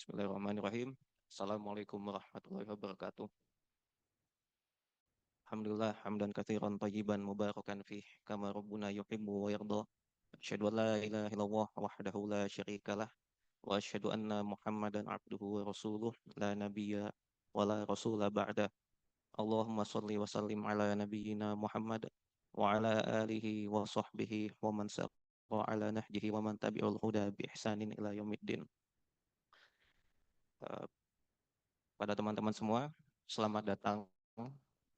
Bismillahirrahmanirrahim. Assalamualaikum warahmatullahi wabarakatuh. Alhamdulillah hamdan katsiran tayyiban mubarakan fih kama rabbuna yuhibbu wa yarda. Asyhadu an la ilaha illallah wahdahu la syarikalah wa asyhadu anna Muhammadan abduhu wa rasuluh la nabiyya wa la rasula ba'da. Allahumma shalli wa sallim ala nabiyyina Muhammad wa ala alihi wa sahbihi wa man saqa ala nahjihi wa man tabi'ul huda bi ihsanin ila yaumiddin. Uh, Pada teman-teman semua, selamat datang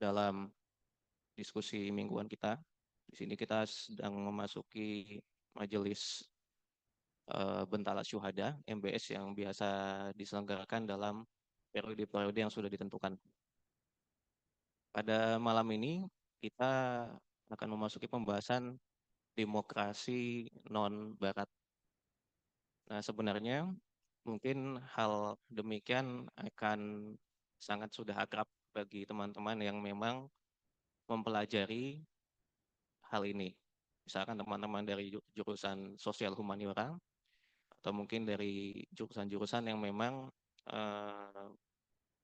dalam diskusi mingguan kita. Di sini kita sedang memasuki majelis Bentala Syuhada MBS yang biasa diselenggarakan dalam periode-periode yang sudah ditentukan. Pada malam ini kita akan memasuki pembahasan demokrasi non-Barat. Nah, sebenarnya mungkin hal demikian akan sangat sudah akrab bagi teman-teman yang memang mempelajari hal ini. Misalkan teman-teman dari jurusan sosial humaniora atau mungkin dari jurusan-jurusan yang memang eh,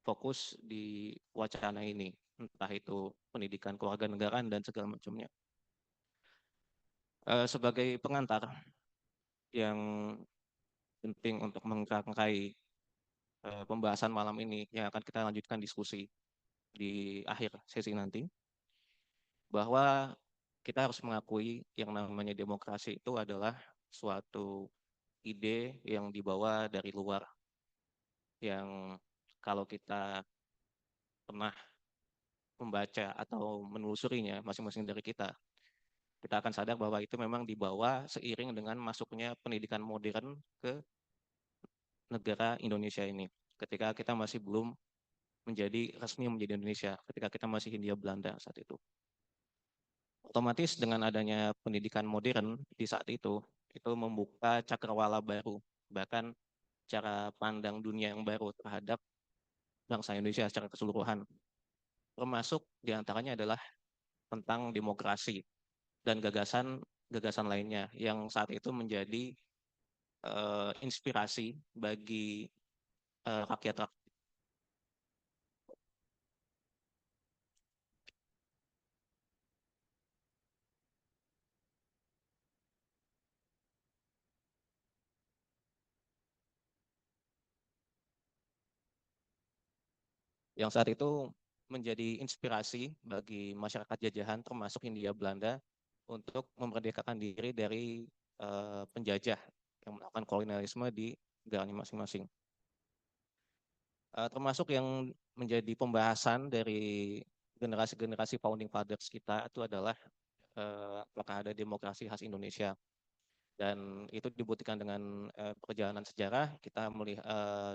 fokus di wacana ini, entah itu pendidikan kewarganegaraan dan segala macamnya. Sebagai pengantar yang penting untuk merangkai pembahasan malam ini yang akan kita lanjutkan diskusi di akhir sesi nanti, bahwa kita harus mengakui yang namanya demokrasi itu adalah suatu ide yang dibawa dari luar, yang kalau kita pernah membaca atau menelusurinya masing-masing dari kita akan sadar bahwa itu memang dibawa seiring dengan masuknya pendidikan modern ke negara Indonesia ini. Ketika kita masih belum resmi menjadi Indonesia, ketika kita masih Hindia Belanda saat itu. Otomatis dengan adanya pendidikan modern di saat itu membuka cakrawala baru, bahkan cara pandang dunia yang baru terhadap bangsa Indonesia secara keseluruhan. Termasuk diantaranya adalah tentang demokrasi dan gagasan lainnya yang saat itu menjadi inspirasi bagi rakyat. Yang saat itu menjadi inspirasi bagi masyarakat jajahan termasuk Hindia Belanda untuk memerdekakan diri dari penjajah yang melakukan kolonialisme di negaranya masing-masing. Termasuk yang menjadi pembahasan dari generasi-generasi founding fathers kita itu adalah apakah ada demokrasi khas Indonesia. Dan itu dibuktikan dengan perjalanan sejarah. Kita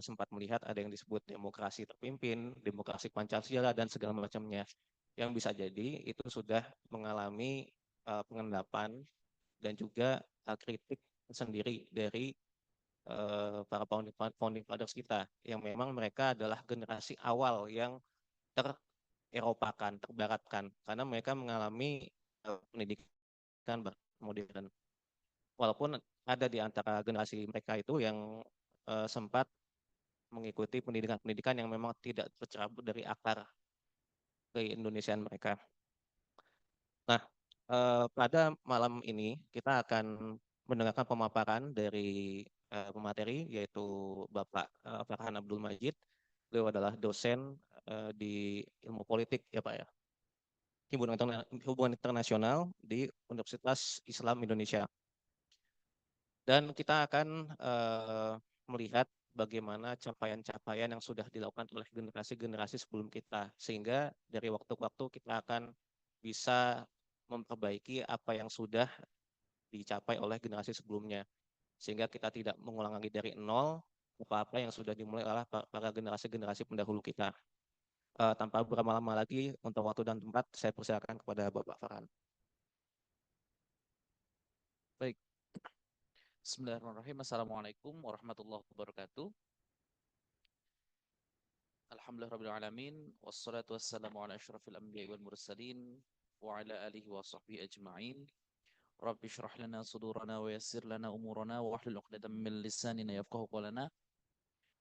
sempat melihat ada yang disebut demokrasi terpimpin, demokrasi Pancasila, dan segala macamnya. Yang bisa jadi itu sudah mengalami pengendapan dan juga kritik sendiri dari para founding fathers kita, yang memang mereka adalah generasi awal yang tereropakan, terbaratkan, karena mereka mengalami pendidikan modern. Walaupun ada di antara generasi mereka itu yang sempat mengikuti pendidikan-pendidikan yang memang tidak tercerabut dari akar keindonesiaan mereka. Nah, pada malam ini kita akan mendengarkan pemaparan dari pemateri, yaitu Bapak Farhan Abdul Majid. Beliau adalah dosen di ilmu politik, ya Pak ya, hubungan internasional di Universitas Islam Indonesia. Dan kita akan melihat bagaimana capaian-capaian yang sudah dilakukan oleh generasi-generasi sebelum kita, sehingga dari waktu ke waktu kita akan bisa memperbaiki apa yang sudah dicapai oleh generasi sebelumnya, sehingga kita tidak mengulang lagi dari nol apa-apa yang sudah dimulai oleh para generasi-generasi pendahulu kita. Tanpa berlama-lama lagi, untuk waktu dan tempat, saya persilakan kepada Bapak Farhan. Baik, Bismillahirrahmanirrahim. Assalamualaikum warahmatullahi wabarakatuh. Alhamdulillahirrahmanirrahim. Wassalatu wassalamu ala ashrafil anbiya wal mursalin wa ala alihi wa sahbihi ajma'in. Rabbi syrah lana sudurana wa yassir lana umurana wa ahlul uqdatan min lisanina yafqahu qawlana.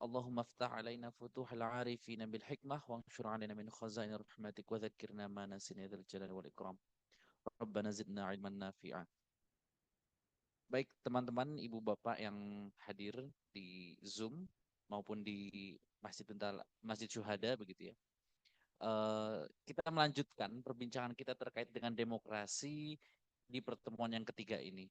Allahumma ftah alaina futuhal arifina bil hikmah wa anshur alaina min khazain rahmatik wa dhakkirna ma nasina dzal jalali wal ikram. Rabbana zidna ilman nafi'a. Baik teman-teman, ibu bapak yang hadir di Zoom maupun di Masjid Syuhada begitu ya. Kita melanjutkan perbincangan kita terkait dengan demokrasi di pertemuan yang ketiga ini.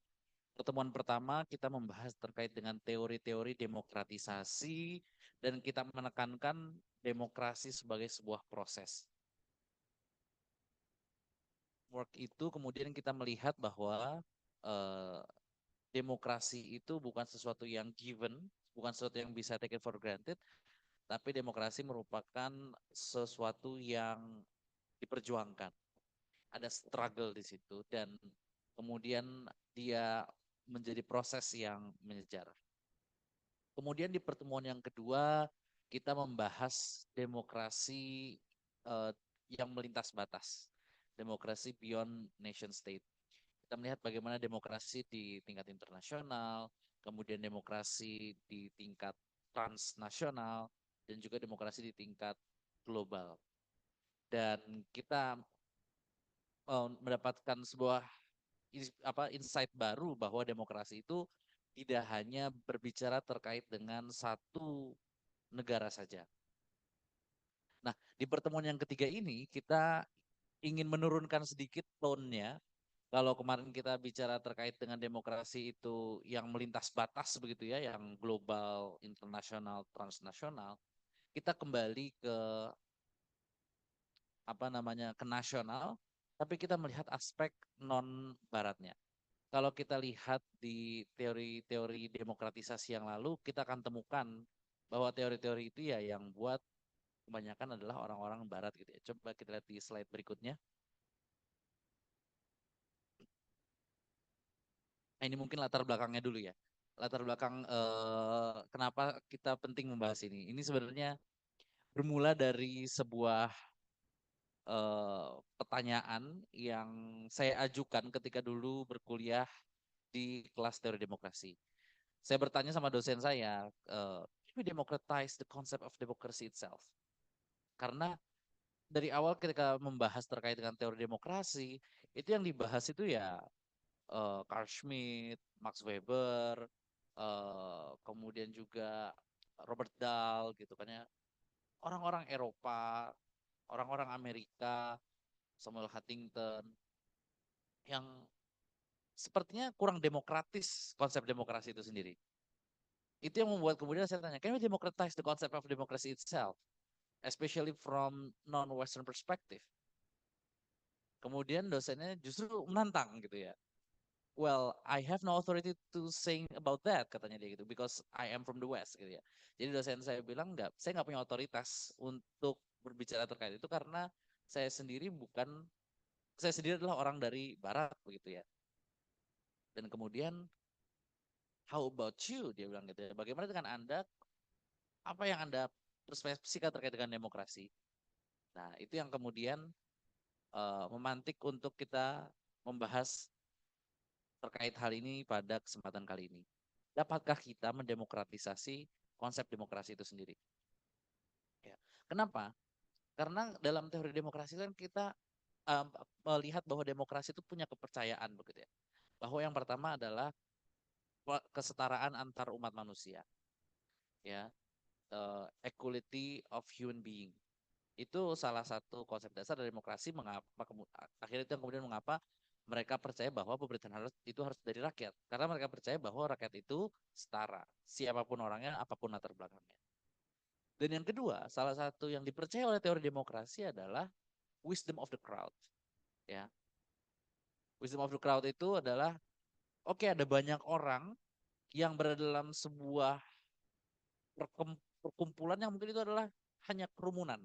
Pertemuan pertama kita membahas terkait dengan teori-teori demokratisasi dan kita menekankan demokrasi sebagai sebuah proses. Work itu kemudian kita melihat bahwa eh, demokrasi itu bukan sesuatu yang given, bukan sesuatu yang bisa taken for granted, tapi demokrasi merupakan sesuatu yang diperjuangkan. Ada struggle di situ dan kemudian dia menjadi proses yang menyejar. Kemudian di pertemuan yang kedua kita membahas demokrasi eh, yang melintas batas, demokrasi beyond nation state. Kita melihat bagaimana demokrasi di tingkat internasional, kemudian demokrasi di tingkat transnasional, dan juga demokrasi di tingkat global. Dan kita mendapatkan sebuah insight baru bahwa demokrasi itu tidak hanya berbicara terkait dengan satu negara saja. Nah, di pertemuan yang ketiga ini kita ingin menurunkan sedikit tone-nya. Kalau kemarin kita bicara terkait dengan demokrasi itu yang melintas batas begitu ya, yang global, internasional, transnasional, kita kembali ke ke nasional, tapi kita melihat aspek non baratnya. Kalau kita lihat di teori-teori demokratisasi yang lalu, kita akan temukan bahwa teori-teori itu ya yang buat kebanyakan adalah orang-orang barat gitu ya. Coba kita lihat di slide berikutnya. Nah, ini mungkin latar belakangnya dulu ya. Latar belakang kenapa kita penting membahas ini. Ini sebenarnya bermula dari sebuah pertanyaan yang saya ajukan ketika dulu berkuliah di kelas teori demokrasi. Saya bertanya sama dosen saya, can we democratize the concept of democracy itself? Karena dari awal ketika membahas terkait dengan teori demokrasi, itu yang dibahas itu ya Carl Schmitt, Max Weber, kemudian juga Robert Dahl gitu kan ya. Orang-orang Eropa, orang-orang Amerika, Samuel Huntington yang sepertinya kurang demokratis konsep demokrasi itu sendiri. Itu yang membuat kemudian saya tanya, can we democratize the concept of democracy itself, especially from non-Western perspective? Kemudian dosennya justru menantang gitu ya. Well, I have no authority to saying about that, katanya dia gitu, because I am from the West gitu ya. Jadi dosen saya bilang enggak, saya nggak punya otoritas untuk berbicara terkait itu karena saya sendiri bukan, saya sendiri adalah orang dari Barat begitu ya. Dan kemudian, how about you? Dia bilang gitu ya. Bagaimana dengan Anda? Apa yang Anda perspektifkan terkait dengan demokrasi? Nah, itu yang kemudian memantik untuk kita membahas terkait hal ini pada kesempatan kali ini. Dapatkah kita mendemokratisasi konsep demokrasi itu sendiri? Ya. Kenapa? Karena dalam teori demokrasi kan kita melihat bahwa demokrasi itu punya kepercayaan begitu ya. Bahwa yang pertama adalah kesetaraan antar umat manusia, ya, equality of human being. Itu salah satu konsep dasar dari demokrasi. Mengapa akhirnya itu yang kemudian mengapa mereka percaya bahwa pemerintahan itu harus dari rakyat. Karena mereka percaya bahwa rakyat itu setara, siapapun orangnya, apapun latar belakangnya. Dan yang kedua, salah satu yang dipercaya oleh teori demokrasi adalah wisdom of the crowd. Ya, wisdom of the crowd itu adalah oke, ada banyak orang yang berada dalam sebuah perkumpulan yang mungkin itu adalah hanya kerumunan.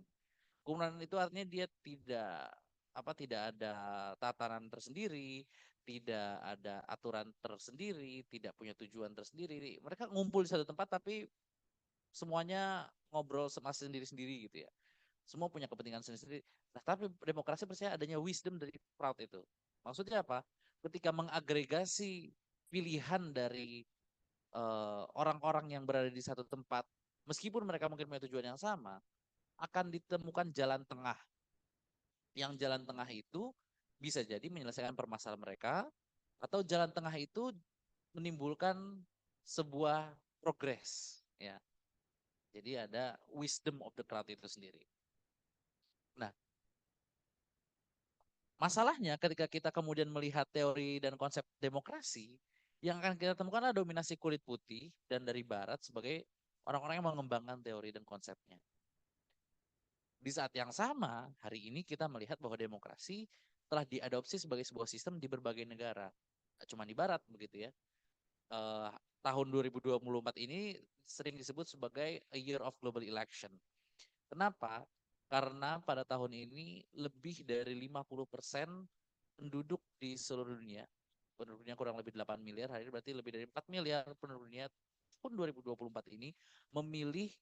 Kerumunan itu artinya dia tidak ada tatanan tersendiri, tidak ada aturan tersendiri, tidak punya tujuan tersendiri. Mereka ngumpul di satu tempat tapi semuanya ngobrol sama sendiri-sendiri gitu ya. Semua punya kepentingan sendiri-sendiri. Nah, tapi demokrasi percaya adanya wisdom dari crowd itu. Maksudnya apa? Ketika mengagregasi pilihan dari orang-orang yang berada di satu tempat meskipun mereka mungkin punya tujuan yang sama, akan ditemukan jalan tengah. Yang jalan tengah itu bisa jadi menyelesaikan permasalahan mereka, atau jalan tengah itu menimbulkan sebuah progres, ya. Jadi ada wisdom of the crowd itu sendiri. Nah, masalahnya ketika kita kemudian melihat teori dan konsep demokrasi, yang akan kita temukan adalah dominasi kulit putih dan dari barat sebagai orang-orang yang mengembangkan teori dan konsepnya. Di saat yang sama, hari ini kita melihat bahwa demokrasi telah diadopsi sebagai sebuah sistem di berbagai negara. Cuma di barat begitu ya. Eh, tahun 2024 ini sering disebut sebagai a year of global election. Kenapa? Karena pada tahun ini lebih dari 50% penduduk di seluruh dunia, penduduknya kurang lebih 8 miliar, hari ini berarti lebih dari 4 miliar penduduk dunia tahun 2024 ini memilih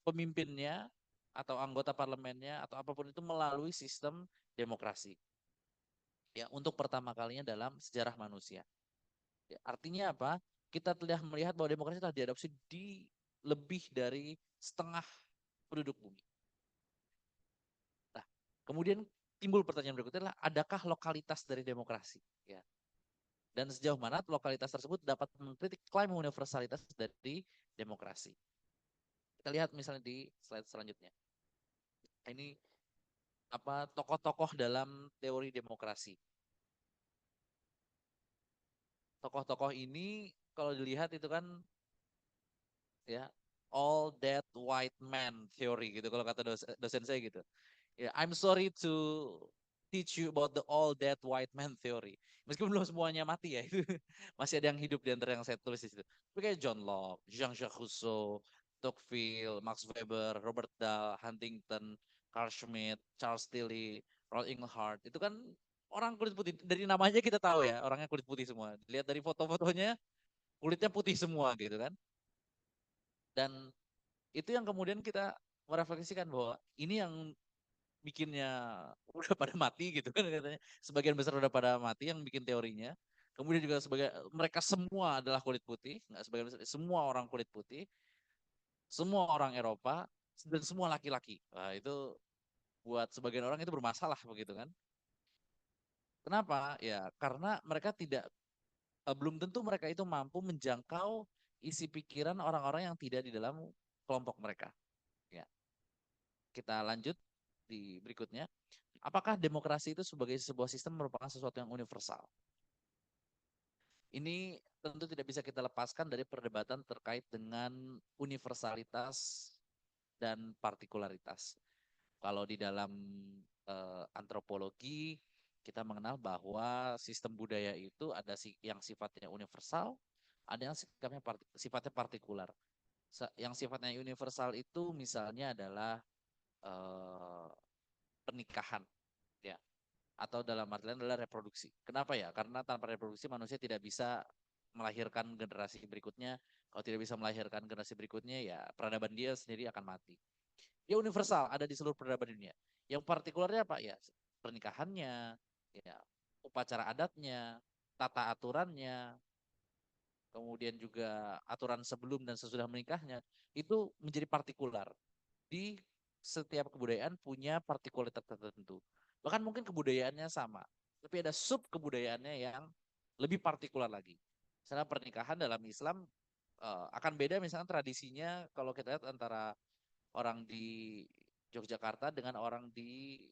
pemimpinnya atau anggota parlemennya atau apapun itu melalui sistem demokrasi. Ya, untuk pertama kalinya dalam sejarah manusia. Ya, artinya apa? Kita telah melihat bahwa demokrasi telah diadopsi di lebih dari setengah penduduk bumi. Nah, kemudian timbul pertanyaan berikutnya adalah adakah lokalitas dari demokrasi? Ya. Dan sejauh mana lokalitas tersebut dapat mengkritik klaim universalitas dari demokrasi. Kita lihat misalnya di slide selanjutnya. Ini apa tokoh-tokoh dalam teori demokrasi. Tokoh-tokoh ini kalau dilihat itu kan ya all that white man theory gitu kalau kata dosen saya gitu. Ya, I'm sorry to teach you about the all that white man theory. Meskipun belum semuanya mati ya itu masih ada yang hidup di antara yang saya tulis di situ. Tapi kayak John Locke, Jean-Jacques Rousseau, Tocqueville, Max Weber, Robert Dahl, Huntington, Carl Schmitt, Charles Tilly, Roald Engelhardt itu kan orang kulit putih. Dari namanya kita tahu ya orangnya kulit putih semua. Lihat dari foto-fotonya kulitnya putih semua gitu kan. Dan itu yang kemudian kita merefleksikan bahwa ini yang bikinnya udah pada mati gitu kan katanya. Sebagian besar udah pada mati yang bikin teorinya. Kemudian juga sebagai mereka semua adalah kulit putih, nggak sebagian besar, semua orang kulit putih, semua orang Eropa dan semua laki-laki. Nah, itu buat sebagian orang itu bermasalah begitu kan. Kenapa? Ya karena mereka tidak belum tentu mereka itu mampu menjangkau isi pikiran orang-orang yang tidak di dalam kelompok mereka. Ya, kita lanjut di berikutnya. Apakah demokrasi itu sebagai sebuah sistem merupakan sesuatu yang universal? Ini tentu tidak bisa kita lepaskan dari perdebatan terkait dengan universalitas dan partikularitas. Kalau di dalam antropologi kita mengenal bahwa sistem budaya itu ada yang sifatnya universal, ada yang sifatnya partikular. Yang sifatnya universal itu misalnya adalah eh, pernikahan, ya, atau dalam artian adalah reproduksi. Kenapa ya? Karena tanpa reproduksi manusia tidak bisa melahirkan generasi berikutnya. Kalau tidak bisa melahirkan generasi berikutnya, ya peradaban dia sendiri akan mati. Dia universal, ada di seluruh peradaban dunia. Yang partikularnya apa? Ya pernikahannya, ya upacara adatnya, tata aturannya, kemudian juga aturan sebelum dan sesudah menikahnya, itu menjadi partikular. Di setiap kebudayaan punya partikularitas tertentu. Bahkan mungkin kebudayaannya sama, tapi ada sub kebudayaannya yang lebih partikular lagi. Misalnya pernikahan dalam Islam akan beda misalnya tradisinya kalau kita lihat antara orang di Yogyakarta dengan orang di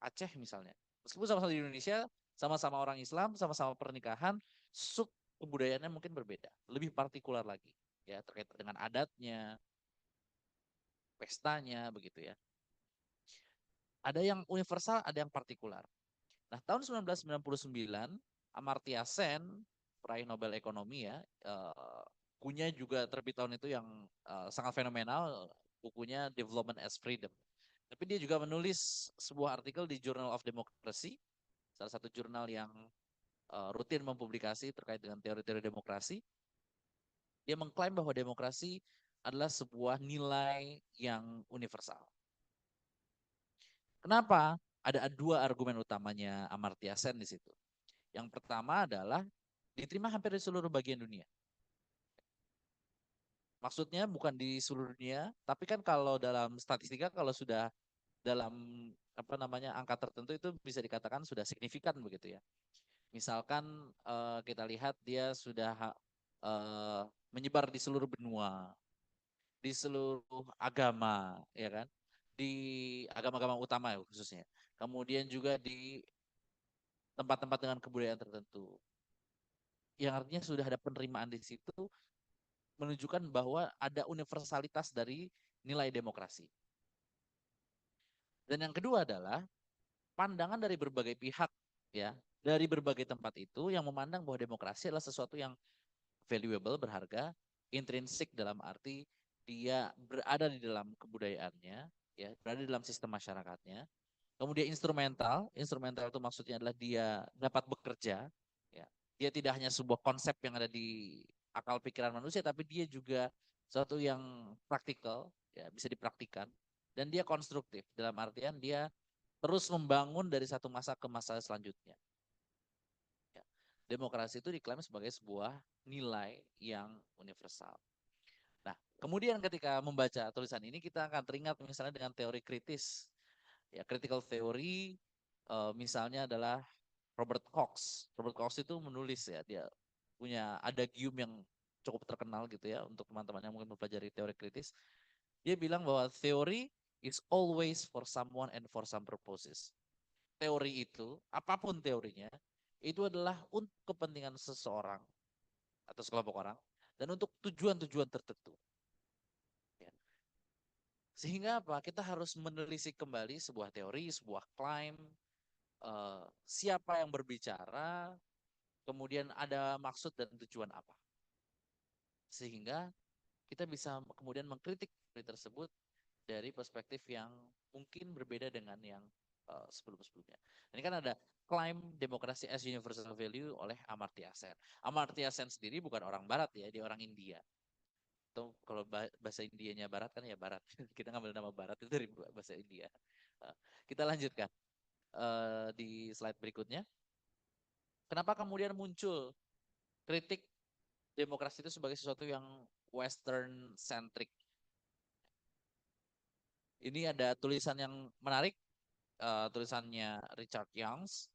Aceh misalnya. Meskipun sama-sama di Indonesia, sama-sama orang Islam, sama-sama pernikahan, sub kebudayaannya mungkin berbeda, lebih partikular lagi ya terkait dengan adatnya, pestanya begitu ya. Ada yang universal, ada yang partikular. Nah, tahun 1999 Amartya Sen, peraih Nobel Ekonomi ya, bukunya juga terbit tahun itu yang sangat fenomenal, bukunya Development as Freedom. Tapi dia juga menulis sebuah artikel di Journal of Democracy, salah satu jurnal yang rutin mempublikasi terkait dengan teori-teori demokrasi. Dia mengklaim bahwa demokrasi adalah sebuah nilai yang universal. Kenapa? Ada dua argumen utamanya Amartya Sen di situ. Yang pertama adalah diterima hampir di seluruh bagian dunia. Maksudnya bukan di seluruh dunia, tapi kan kalau dalam statistika kalau sudah dalam apa namanya angka tertentu itu bisa dikatakan sudah signifikan begitu ya. Misalkan kita lihat dia sudah eh, menyebar di seluruh benua, di seluruh agama, ya kan? Di agama-agama utama ya khususnya. Kemudian juga di tempat-tempat dengan kebudayaan tertentu. Yang artinya sudah ada penerimaan di situ menunjukkan bahwa ada universalitas dari nilai demokrasi. Dan yang kedua adalah pandangan dari berbagai pihak ya, dari berbagai tempat itu yang memandang bahwa demokrasi adalah sesuatu yang valuable, berharga, intrinsik dalam arti dia berada di dalam kebudayaannya, ya, berada di dalam sistem masyarakatnya. Kemudian instrumental, instrumental itu maksudnya adalah dia dapat bekerja, ya. Dia tidak hanya sebuah konsep yang ada di akal pikiran manusia, tapi dia juga sesuatu yang praktikal, ya, bisa dipraktikkan. Dan dia konstruktif dalam artian dia terus membangun dari satu masa ke masa selanjutnya. Ya. Demokrasi itu diklaim sebagai sebuah nilai yang universal. Nah, kemudian ketika membaca tulisan ini kita akan teringat misalnya dengan teori kritis. Ya, critical theory misalnya adalah Robert Cox. Robert Cox itu menulis ya, dia punya adagium yang cukup terkenal gitu ya untuk teman-teman yang mungkin mempelajari teori kritis. Dia bilang bahwa theory is always for someone and for some purposes. Teori itu, apapun teorinya, itu adalah untuk kepentingan seseorang atau sekelompok orang dan untuk tujuan-tujuan tertentu. Ya. Sehingga apa? Kita harus menelisik kembali sebuah teori, sebuah klaim, siapa yang berbicara, kemudian ada maksud dan tujuan apa. Sehingga kita bisa kemudian mengkritik teori tersebut dari perspektif yang mungkin berbeda dengan yang sebelum-sebelumnya. Ini kan ada klaim demokrasi as universal value oleh Amartya Sen. Amartya Sen sendiri bukan orang Barat ya, dia orang India. Atau kalau bahasa Indianya Barat kan ya Barat. Kita ngambil nama Barat itu dari bahasa India. Kita lanjutkan di slide berikutnya. Kenapa kemudian muncul kritik demokrasi itu sebagai sesuatu yang Western centric? Ini ada tulisan yang menarik, tulisannya Richard Youngs,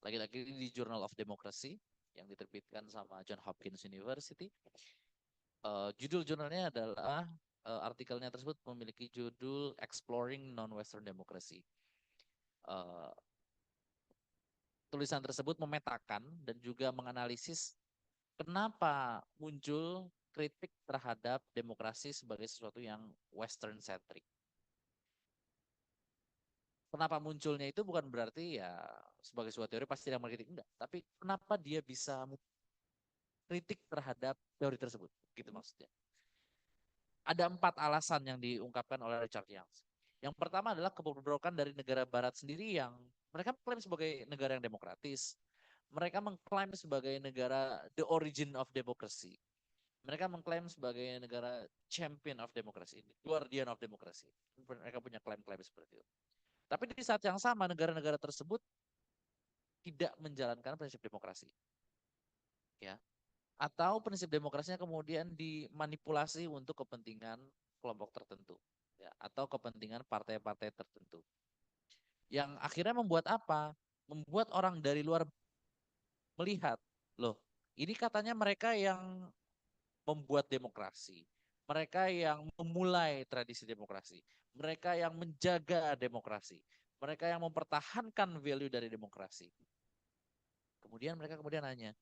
lagi-lagi di Journal of Democracy yang diterbitkan sama John Hopkins University. Judul jurnalnya adalah artikelnya tersebut memiliki judul Exploring Non-Western Democracy. Tulisan tersebut memetakan dan juga menganalisis kenapa muncul kritik terhadap demokrasi sebagai sesuatu yang Western centric. Kenapa munculnya itu bukan berarti ya sebagai sebuah teori pasti yang mengkritik, enggak, tapi kenapa dia bisa kritik terhadap teori tersebut, gitu maksudnya. Ada 4 alasan yang diungkapkan oleh Richard Youngs. Yang pertama adalah kebobrokan dari negara barat sendiri yang mereka mengklaim sebagai negara yang demokratis. Mereka mengklaim sebagai negara the origin of democracy. Mereka mengklaim sebagai negara champion of democracy, guardian of democracy. Mereka punya klaim-klaim seperti itu. Tapi di saat yang sama negara-negara tersebut tidak menjalankan prinsip demokrasi. Ya. Atau prinsip demokrasinya kemudian dimanipulasi untuk kepentingan kelompok tertentu, ya, atau kepentingan partai-partai tertentu. Yang akhirnya membuat apa? Membuat orang dari luar melihat, loh, ini katanya mereka yang membuat demokrasi. Mereka yang memulai tradisi demokrasi. Mereka yang menjaga demokrasi. Mereka yang mempertahankan value dari demokrasi. Kemudian mereka kemudian nanya,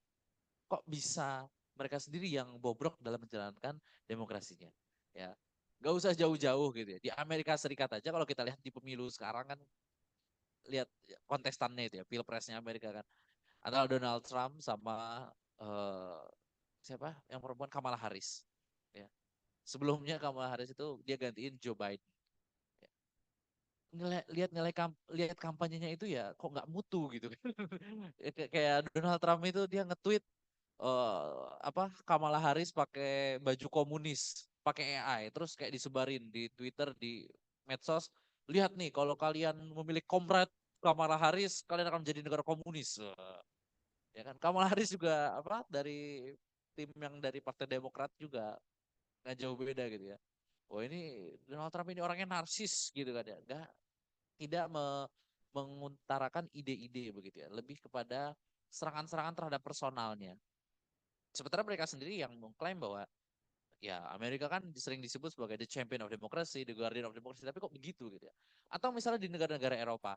kok bisa mereka sendiri yang bobrok dalam menjalankan demokrasinya? Ya, nggak usah jauh-jauh gitu ya. Di Amerika Serikat aja kalau kita lihat di pemilu sekarang kan, lihat kontestannya itu ya, pilpresnya Amerika kan, antara Donald Trump sama uh, siapa yang perempuan, Kamala Harris. Ya. Sebelumnya Kamala Harris itu dia gantiin Joe Biden. Ya. Lihat kampanyenya itu ya kok nggak mutu gitu kan. Kayak Donald Trump itu dia nge-tweet Kamala Harris pakai baju komunis, pakai AI, terus kayak disebarin di Twitter, di medsos. Lihat nih, kalau kalian memilih komrade Kamala Harris, kalian akan menjadi negara komunis. Ya kan, Kamala Harris juga dari tim yang dari Partai Demokrat juga nggak jauh beda gitu ya. Oh ini Donald Trump ini orangnya narsis gitu kan ya. Nggak, tidak mengutarakan ide-ide begitu ya. Lebih kepada serangan-serangan terhadap personalnya. Sementara mereka sendiri yang mengklaim bahwa ya Amerika kan sering disebut sebagai the champion of democracy, the guardian of democracy, tapi kok begitu gitu ya. Atau misalnya di negara-negara Eropa,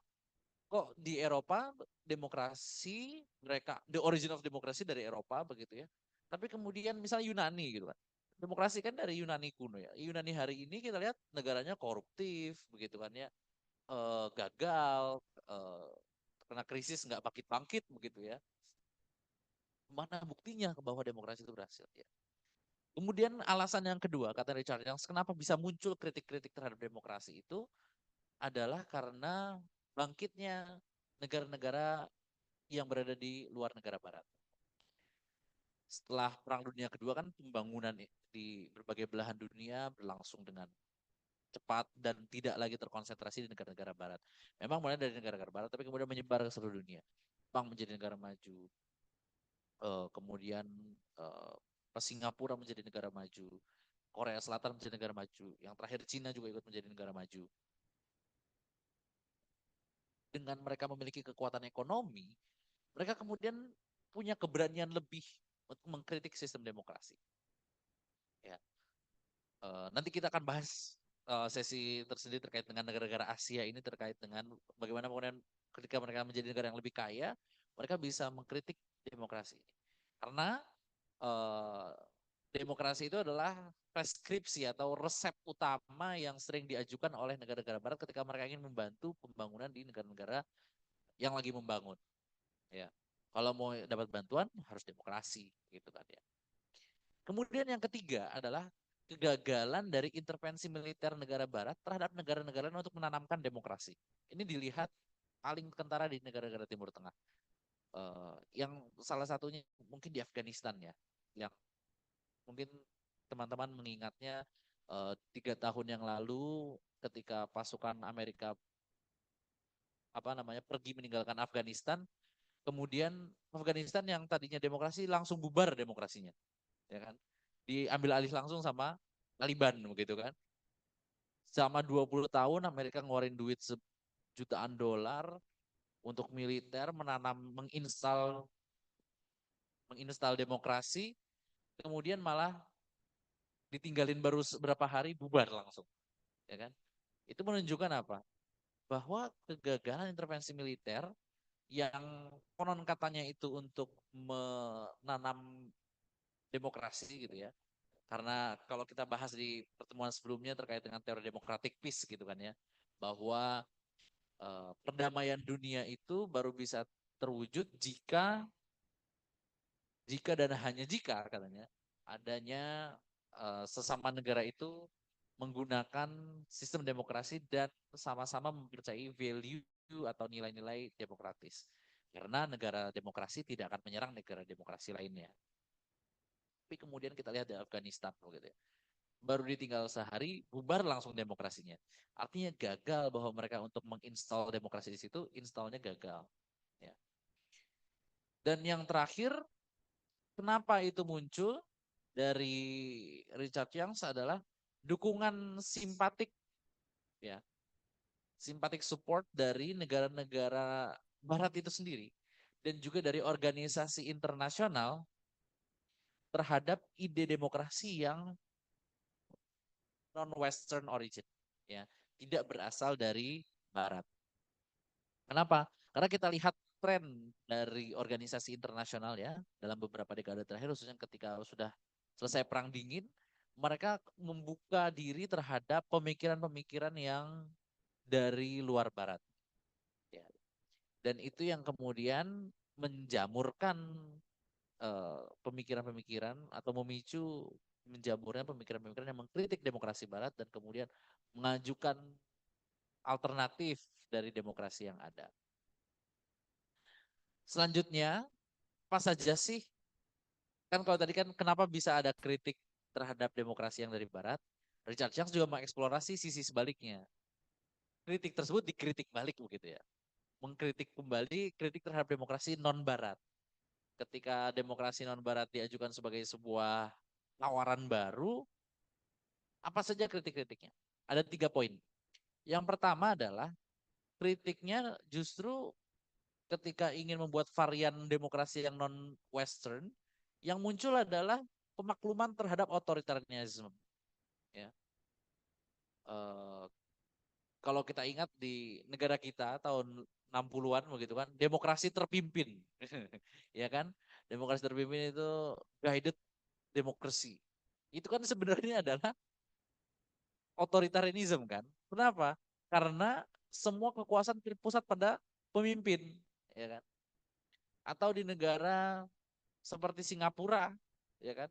kok di Eropa demokrasi mereka the origin of demokrasi dari Eropa begitu ya. Tapi kemudian misalnya Yunani gitu kan. Demokrasi kan dari Yunani kuno ya. Yunani hari ini kita lihat negaranya koruptif begitu kan ya. Gagal, kena krisis nggak bangkit-bangkit begitu ya. Mana buktinya bahwa demokrasi itu berhasil ya. Kemudian alasan yang kedua, kata Richard Young, kenapa bisa muncul kritik-kritik terhadap demokrasi itu adalah karena bangkitnya negara-negara yang berada di luar negara barat. Setelah Perang Dunia Kedua kan pembangunan di berbagai belahan dunia berlangsung dengan cepat dan tidak lagi terkonsentrasi di negara-negara barat. Memang mulai dari negara-negara barat, tapi kemudian menyebar ke seluruh dunia. Jepang menjadi negara maju, kemudian Singapura menjadi negara maju, Korea Selatan menjadi negara maju, yang terakhir Cina juga ikut menjadi negara maju. Dengan mereka memiliki kekuatan ekonomi, mereka kemudian punya keberanian lebih untuk mengkritik sistem demokrasi. Ya, nanti kita akan bahas sesi tersendiri terkait dengan negara-negara Asia ini terkait dengan bagaimana kemudian ketika mereka menjadi negara yang lebih kaya, mereka bisa mengkritik demokrasi ini. Karena eh, demokrasi itu adalah preskripsi atau resep utama yang sering diajukan oleh negara-negara barat ketika mereka ingin membantu pembangunan di negara-negara yang lagi membangun. Ya, kalau mau dapat bantuan harus demokrasi, gitu kan ya. Kemudian yang ketiga adalah kegagalan dari intervensi militer negara barat terhadap negara-negara untuk menanamkan demokrasi. Ini dilihat paling kentara di negara-negara Timur Tengah. Yang salah satunya mungkin di Afghanistan ya, yang mungkin teman-teman mengingatnya 3 tahun yang lalu ketika pasukan Amerika pergi meninggalkan Afghanistan, kemudian Afghanistan yang tadinya demokrasi langsung bubar demokrasinya, ya kan? Diambil alih langsung sama Taliban begitu kan. Selama 20 tahun Amerika ngeluarin duit jutaan dolar untuk militer menginstal demokrasi, kemudian malah ditinggalin baru beberapa hari bubar langsung, ya kan? Itu menunjukkan apa? Bahwa kegagalan intervensi militer yang konon katanya itu untuk menanam demokrasi gitu ya. Karena kalau kita bahas di pertemuan sebelumnya terkait dengan teori democratic peace gitu kan ya, bahwa perdamaian dunia itu baru bisa terwujud jika dan hanya jika katanya adanya sesama negara itu menggunakan sistem demokrasi dan sama-sama mempercayai value atau nilai-nilai demokratis. Karena negara demokrasi tidak akan menyerang negara demokrasi lainnya. Tapi kemudian kita lihat di Afghanistan begitu ya. Baru ditinggal sehari, bubar langsung demokrasinya. Artinya gagal bahwa mereka untuk menginstal demokrasi di situ, installnya gagal. Ya. Dan yang terakhir, kenapa itu muncul dari Richard Youngs adalah dukungan simpatik, ya, simpatik support dari negara-negara Barat itu sendiri dan juga dari organisasi internasional terhadap ide demokrasi yang non-Western origin, ya, tidak berasal dari Barat. Kenapa? Karena kita lihat tren dari organisasi internasional ya dalam beberapa dekade terakhir, khususnya ketika sudah selesai Perang Dingin, mereka membuka diri terhadap pemikiran-pemikiran yang dari luar Barat. Ya. Dan itu yang kemudian menjamurkan pemikiran-pemikiran atau memicu menjamurnya pemikiran-pemikiran yang mengkritik demokrasi Barat dan kemudian mengajukan alternatif dari demokrasi yang ada. Selanjutnya, apa saja sih? Kan kalau tadi kan kenapa bisa ada kritik terhadap demokrasi yang dari Barat? Richard Young juga mengeksplorasi sisi sebaliknya. Kritik tersebut dikritik balik begitu ya. Mengkritik kembali kritik terhadap demokrasi non-Barat. Ketika demokrasi non-Barat diajukan sebagai sebuah tawaran baru, Apa saja kritik-kritiknya? Ada 3 poin. Yang pertama adalah kritiknya justru ketika ingin membuat varian demokrasi yang non-Western, yang muncul adalah pemakluman terhadap otoritarianisme. Ya. Eh, Kalau kita ingat di negara kita tahun 60-an begitu kan, demokrasi terpimpin. Ya kan? Demokrasi terpimpin itu guided demokrasi. Itu kan sebenarnya adalah otoritarianisme kan. Kenapa? Karena semua kekuasaan terpusat pada pemimpin, ya kan? Atau di negara seperti Singapura, ya kan?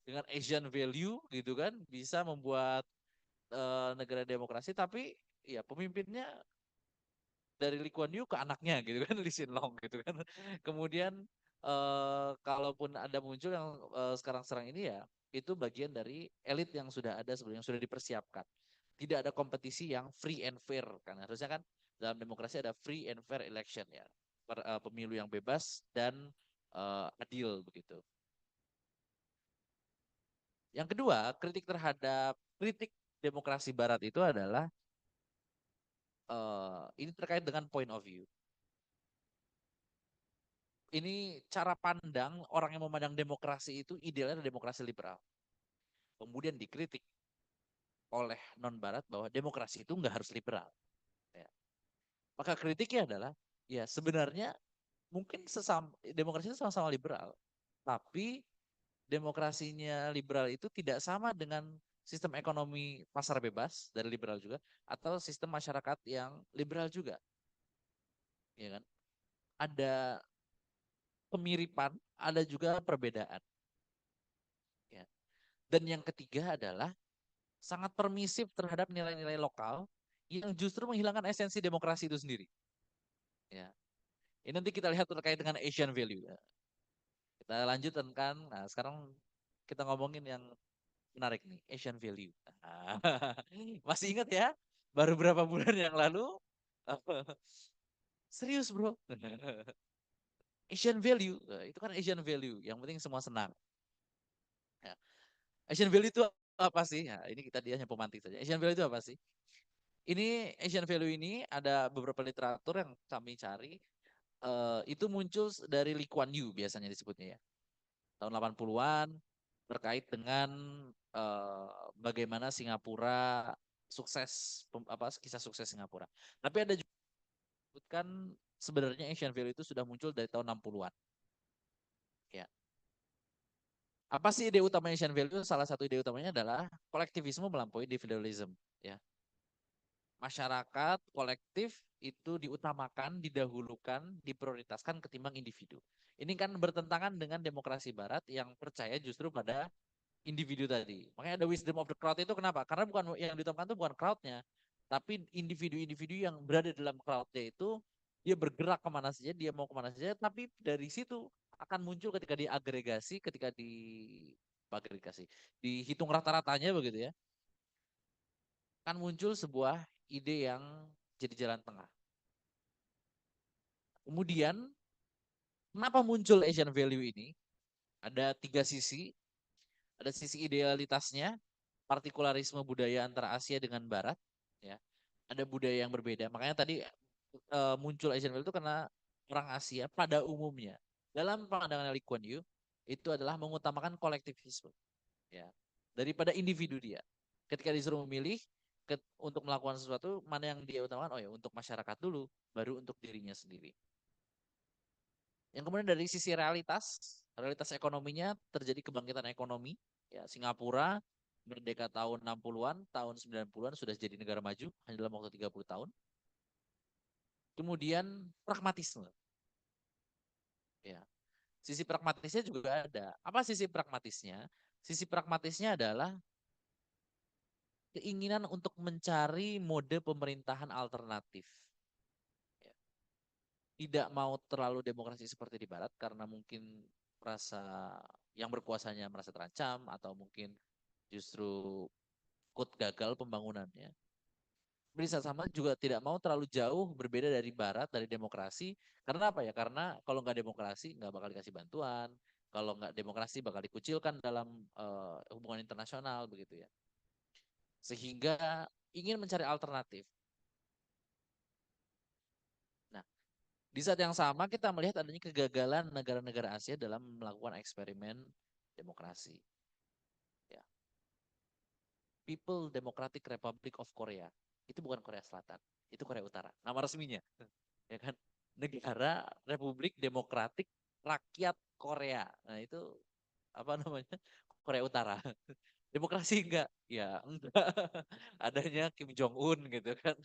Dengan Asian value gitu kan, bisa membuat negara demokrasi, tapi ya pemimpinnya dari Lee Kuan Yew ke anaknya gitu kan, Lee Hsien Loong gitu kan. Kemudian kalaupun ada muncul yang sekarang-sekarang ini ya itu bagian dari elit yang sudah ada sebelumnya, yang sudah dipersiapkan. Tidak ada kompetisi yang free and fair kan. Harusnya kan dalam demokrasi ada free and fair election ya. Pemilu yang bebas dan adil begitu. Yang kedua, kritik demokrasi barat itu adalah ini terkait dengan point of view. Ini cara pandang orang yang memandang demokrasi itu idealnya adalah demokrasi liberal. Kemudian dikritik oleh non barat bahwa demokrasi itu nggak harus liberal. Ya. Maka kritiknya adalah ya sebenarnya mungkin demokrasi itu sama-sama liberal, tapi demokrasinya liberal itu tidak sama dengan sistem ekonomi pasar bebas dari liberal juga atau sistem masyarakat yang liberal juga, ya kan? Ada kemiripan, ada juga perbedaan. Ya. Dan yang ketiga adalah sangat permisif terhadap nilai-nilai lokal yang justru menghilangkan esensi demokrasi itu sendiri. Ya. Ini nanti kita lihat terkait dengan Asian value. Ya. Kita lanjutkan kan. Nah, sekarang kita ngomongin yang menarik nih, Asian value. Nah, masih ingat ya? Baru berapa bulan yang lalu? Serius bro. Asian value, itu kan Asian value. Yang penting semua senang. Ya. Asian value itu apa sih? Nah, ini kita dia hanya pemantik saja. Asian value itu apa sih? Ini Asian value ini ada beberapa literatur yang kami cari. Itu muncul dari Lee Kuan Yew biasanya disebutnya ya. Tahun 80-an terkait dengan bagaimana Singapura sukses apa kisah sukses Singapura. Tapi ada juga disebutkan sebenarnya Asian value itu sudah muncul dari tahun 60-an. Ya. Apa sih ide utama Asian value? Salah satu ide utamanya adalah kolektivisme melampaui individualism, ya. Masyarakat kolektif itu diutamakan, didahulukan, diprioritaskan ketimbang individu. Ini kan bertentangan dengan demokrasi barat yang percaya justru pada individu tadi. Makanya ada wisdom of the crowd itu kenapa? Karena bukan yang diutamakan itu bukan crowdnya, tapi individu-individu yang berada dalam crowdnya itu dia bergerak kemana saja, dia mau kemana saja, tapi dari situ akan muncul ketika diagregasi, ketika agregasi, dihitung rata-ratanya begitu ya, akan muncul sebuah ide yang jadi jalan tengah. Kemudian, kenapa muncul Asian value ini? Ada 3 sisi. Ada sisi idealitasnya, partikularisme budaya antara Asia dengan Barat. Ya, ada budaya yang berbeda. Makanya tadi muncul Asian value itu karena orang Asia pada umumnya dalam pandangan Lee Kuan Yew itu adalah mengutamakan kolektivisme. Ya, daripada individu dia. Ketika disuruh memilih untuk melakukan sesuatu, mana yang dia utamakan? Oh ya, untuk masyarakat dulu, baru untuk dirinya sendiri. Yang kemudian dari sisi realitas ekonominya terjadi kebangkitan ekonomi. Ya, Singapura merdeka tahun 60-an, tahun 90-an sudah jadi negara maju hanya dalam waktu 30 tahun. Kemudian pragmatisme. Ya. Sisi pragmatisnya juga ada. Apa sisi pragmatisnya? Sisi pragmatisnya adalah keinginan untuk mencari mode pemerintahan alternatif. Ya. Tidak mau terlalu demokrasi seperti di Barat karena mungkin merasa yang berkuasanya merasa terancam atau mungkin justru ikut gagal pembangunannya. Bisa sama juga tidak mau terlalu jauh berbeda dari Barat, dari demokrasi. Karena apa ya? Karena kalau nggak demokrasi nggak bakal dikasih bantuan. Kalau nggak demokrasi bakal dikucilkan dalam hubungan internasional begitu ya. sehingga ingin mencari alternatif. Nah, di saat yang sama kita melihat adanya kegagalan negara-negara Asia dalam melakukan eksperimen demokrasi. Ya. People Democratic Republic of Korea itu bukan Korea Selatan, itu Korea Utara. Nama resminya, ya kan? Negara Republik Demokratik Rakyat Korea. Nah itu apa namanya? Korea Utara. Demokrasi enggak? Ya enggak. Adanya Kim Jong Un gitu kan.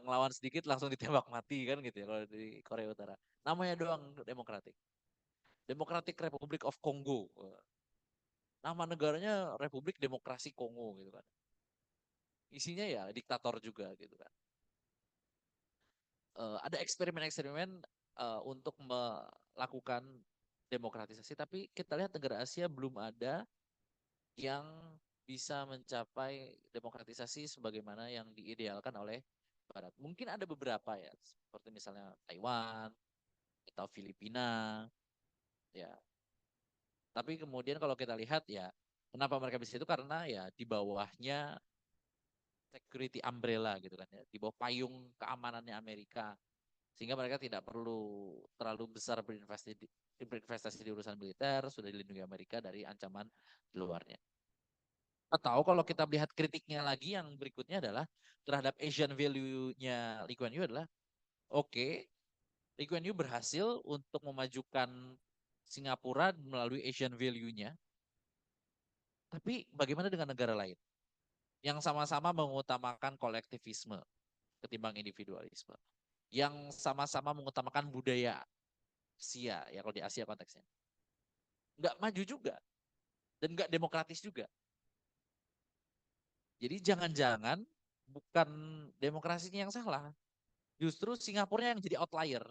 Ngelawan sedikit langsung ditembak mati kan gitu ya kalau di Korea Utara. Namanya doang demokratik. Democratic Republic of Congo. Nama negaranya Republik Demokrasi Kongo gitu kan. Isinya ya diktator juga gitu kan. Ada eksperimen-eksperimen untuk melakukan demokratisasi, tapi kita lihat negara Asia belum ada yang bisa mencapai demokratisasi sebagaimana yang diidealkan oleh Barat. Mungkin ada beberapa ya, seperti misalnya Taiwan atau Filipina, ya. Tapi kemudian kalau kita lihat ya, kenapa mereka bisa itu karena ya di bawahnya security umbrella gitu kan ya, di bawah payung keamanannya Amerika, sehingga mereka tidak perlu terlalu besar berinvestasi di urusan militer, sudah dilindungi Amerika dari ancaman di luarnya. Atau kalau kita melihat kritiknya lagi yang berikutnya adalah terhadap Asian value-nya Lee Kuan Yew adalah oke, Lee Kuan Yew berhasil untuk memajukan Singapura melalui Asian value-nya, tapi bagaimana dengan negara lain yang sama-sama mengutamakan kolektivisme ketimbang individualisme, yang sama-sama mengutamakan budaya Asia, ya kalau di Asia konteksnya. Nggak maju juga, dan nggak demokratis juga. Jadi jangan-jangan bukan demokrasinya yang salah, justru Singapura yang jadi outlier.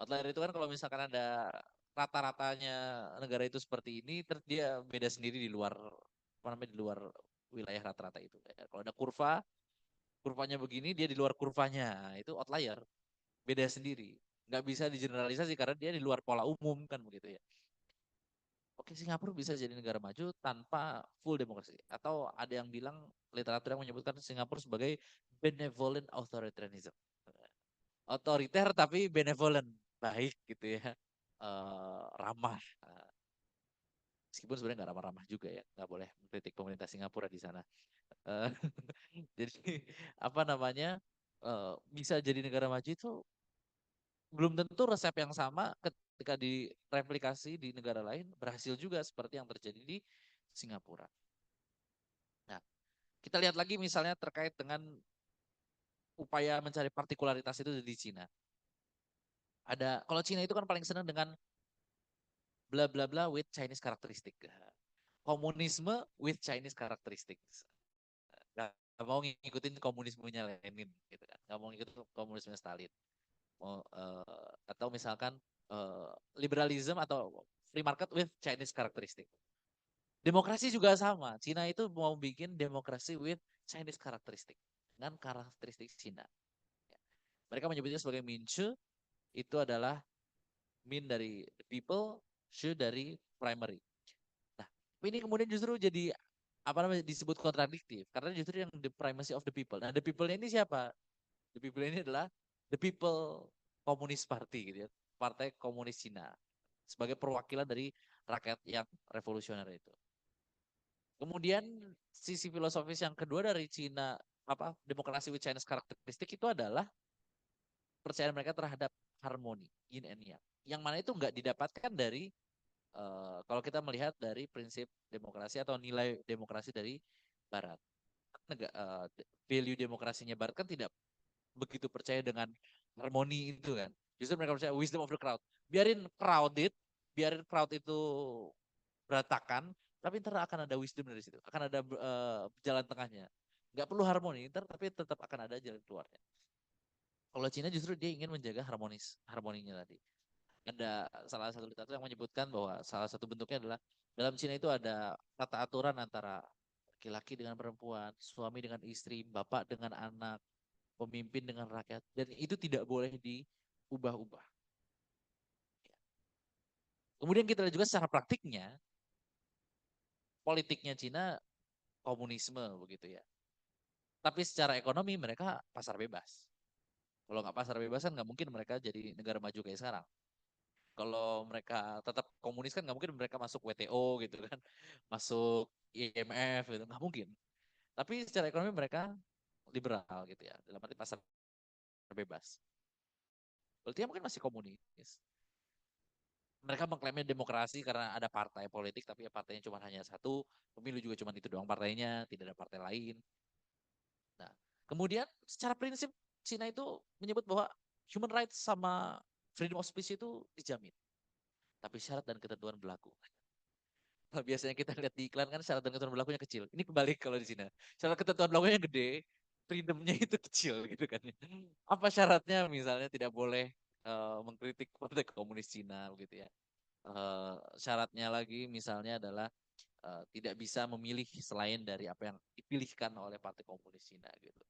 Outlier itu kan kalau misalkan ada rata-ratanya negara itu seperti ini, terus dia beda sendiri di luar, apa namanya, di luar wilayah rata-rata itu. Kalau ada kurvanya begini, dia di luar kurvanya, itu outlier, beda sendiri. Nggak bisa digeneralisasi karena dia di luar pola umum kan begitu ya. Oke, Singapura bisa jadi negara maju tanpa full demokrasi. Atau ada yang bilang, literatur yang menyebutkan Singapura sebagai benevolent authoritarianism. Otoriter tapi benevolent, baik gitu ya. Ramah. Meskipun sebenarnya nggak ramah-ramah juga ya. Nggak boleh mengkritik pemerintah Singapura di sana. Eh, jadi apa namanya, bisa jadi negara maju itu belum tentu resep yang sama ketika direplikasi di negara lain berhasil juga seperti yang terjadi di Singapura. Nah, kita lihat lagi misalnya terkait dengan upaya mencari partikularitas itu di Cina. Ada, kalau Cina itu kan paling senang dengan bla bla bla with Chinese characteristic. Komunisme with Chinese characteristics. Gak mau ngikutin komunismenya Lenin gitu kan. Gak mau ngikutin komunisme Stalin. Atau misalkan liberalism atau free market with Chinese characteristic. Demokrasi juga sama. Cina itu mau bikin demokrasi with Chinese characteristic. Dengan karakteristik Cina. Mereka menyebutnya sebagai Minchu, itu adalah Min dari the people, Shu dari primary. Nah, ini kemudian justru jadi apa namanya, disebut kontradiktif karena justru yang the primacy of the people. Nah, the people ini siapa? The people ini adalah the people Communist Party gitu ya. Partai Komunis Cina sebagai perwakilan dari rakyat yang revolusioner itu. Kemudian sisi filosofis yang kedua dari Cina, apa, demokrasi with Chinese karakteristik itu adalah percayaan mereka terhadap harmoni, yin and yang. Yang mana itu nggak didapatkan dari kalau kita melihat dari prinsip demokrasi atau nilai demokrasi dari Barat. Value demokrasinya Barat kan tidak begitu percaya dengan harmoni itu kan. Justru mereka percaya wisdom of the crowd. Biarin crowd itu berantakan, tapi ntar akan ada wisdom dari situ. Akan ada jalan tengahnya. Nggak perlu harmoni, ntar tapi tetap akan ada jalan keluarnya. Kalau Cina justru dia ingin menjaga harmoninya tadi. Ada salah satu literatur yang menyebutkan bahwa salah satu bentuknya adalah dalam Cina itu ada tata aturan antara laki-laki dengan perempuan, suami dengan istri, bapak dengan anak, pemimpin dengan rakyat, dan itu tidak boleh diubah-ubah. Kemudian kita lihat juga secara praktiknya, politiknya Cina komunisme begitu ya. Tapi secara ekonomi mereka pasar bebas. Kalau nggak pasar bebas kan nggak mungkin mereka jadi negara maju kayak sekarang. Kalau mereka tetap komunis kan nggak mungkin mereka masuk WTO gitu kan, masuk IMF gitu, nggak mungkin. Tapi secara ekonomi mereka liberal gitu ya, dalam arti pasar bebas. Berarti mungkin masih komunis. Mereka mengklaimnya demokrasi karena ada partai politik, tapi ya partainya cuma hanya satu, pemilu juga cuma itu doang partainya, tidak ada partai lain. Nah, kemudian secara prinsip Cina itu menyebut bahwa human rights sama freedom of speech itu dijamin, tapi syarat dan ketentuan berlaku. Nah, biasanya kita lihat di iklan kan syarat dan ketentuan berlakunya kecil. Ini kebalik kalau di Cina. Syarat ketentuan berlakunya gede, freedomnya itu kecil gitu kan. Apa syaratnya? Misalnya tidak boleh mengkritik Partai Komunis Cina begitu ya. Syaratnya lagi misalnya adalah tidak bisa memilih selain dari apa yang dipilihkan oleh Partai Komunis Cina gitu.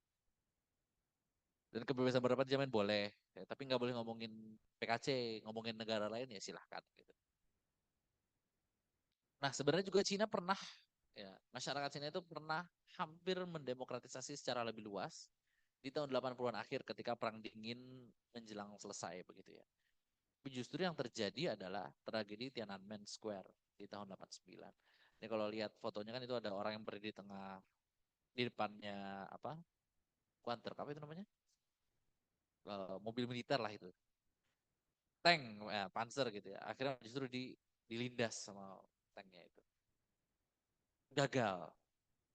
Dan kebebasan berpendapat dijamin boleh, ya, tapi nggak boleh ngomongin PKC, ngomongin negara lain ya silahkan gitu. Nah sebenarnya juga Cina pernah, ya masyarakat Cina itu pernah hampir mendemokratisasi secara lebih luas di tahun 80-an akhir ketika Perang Dingin menjelang selesai begitu ya. Tapi justru yang terjadi adalah tragedi Tiananmen Square di tahun 89. Ini kalau lihat fotonya kan itu ada orang yang berdiri di tengah, di depannya apa? Quanter, apa itu namanya? Mobil militer lah itu. Tank, ya, Panzer gitu ya. Akhirnya justru dilindas sama tanknya itu. Gagal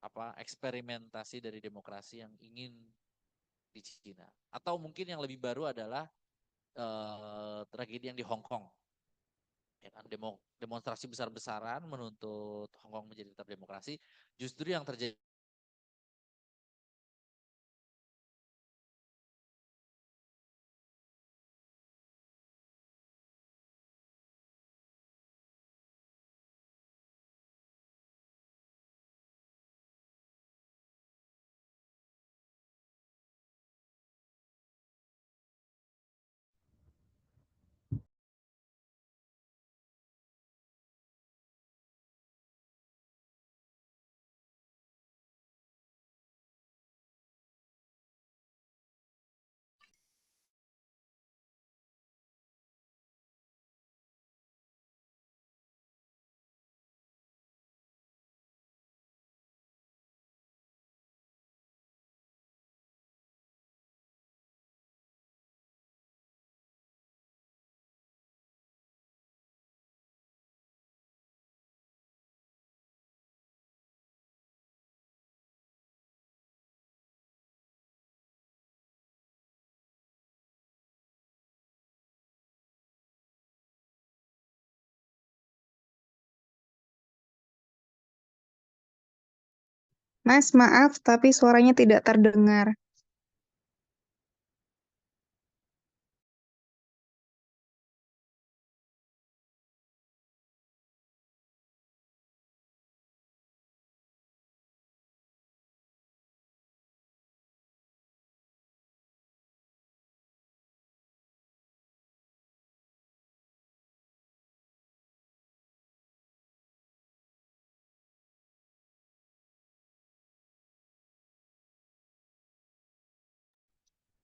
apa eksperimentasi dari demokrasi yang ingin di Cina. Atau mungkin yang lebih baru adalah tragedi yang di Hong Kong. Ya kan, demonstrasi besar-besaran menuntut Hong Kong menjadi tetap demokrasi. Justru yang terjadi Mas, maaf, tapi suaranya tidak terdengar.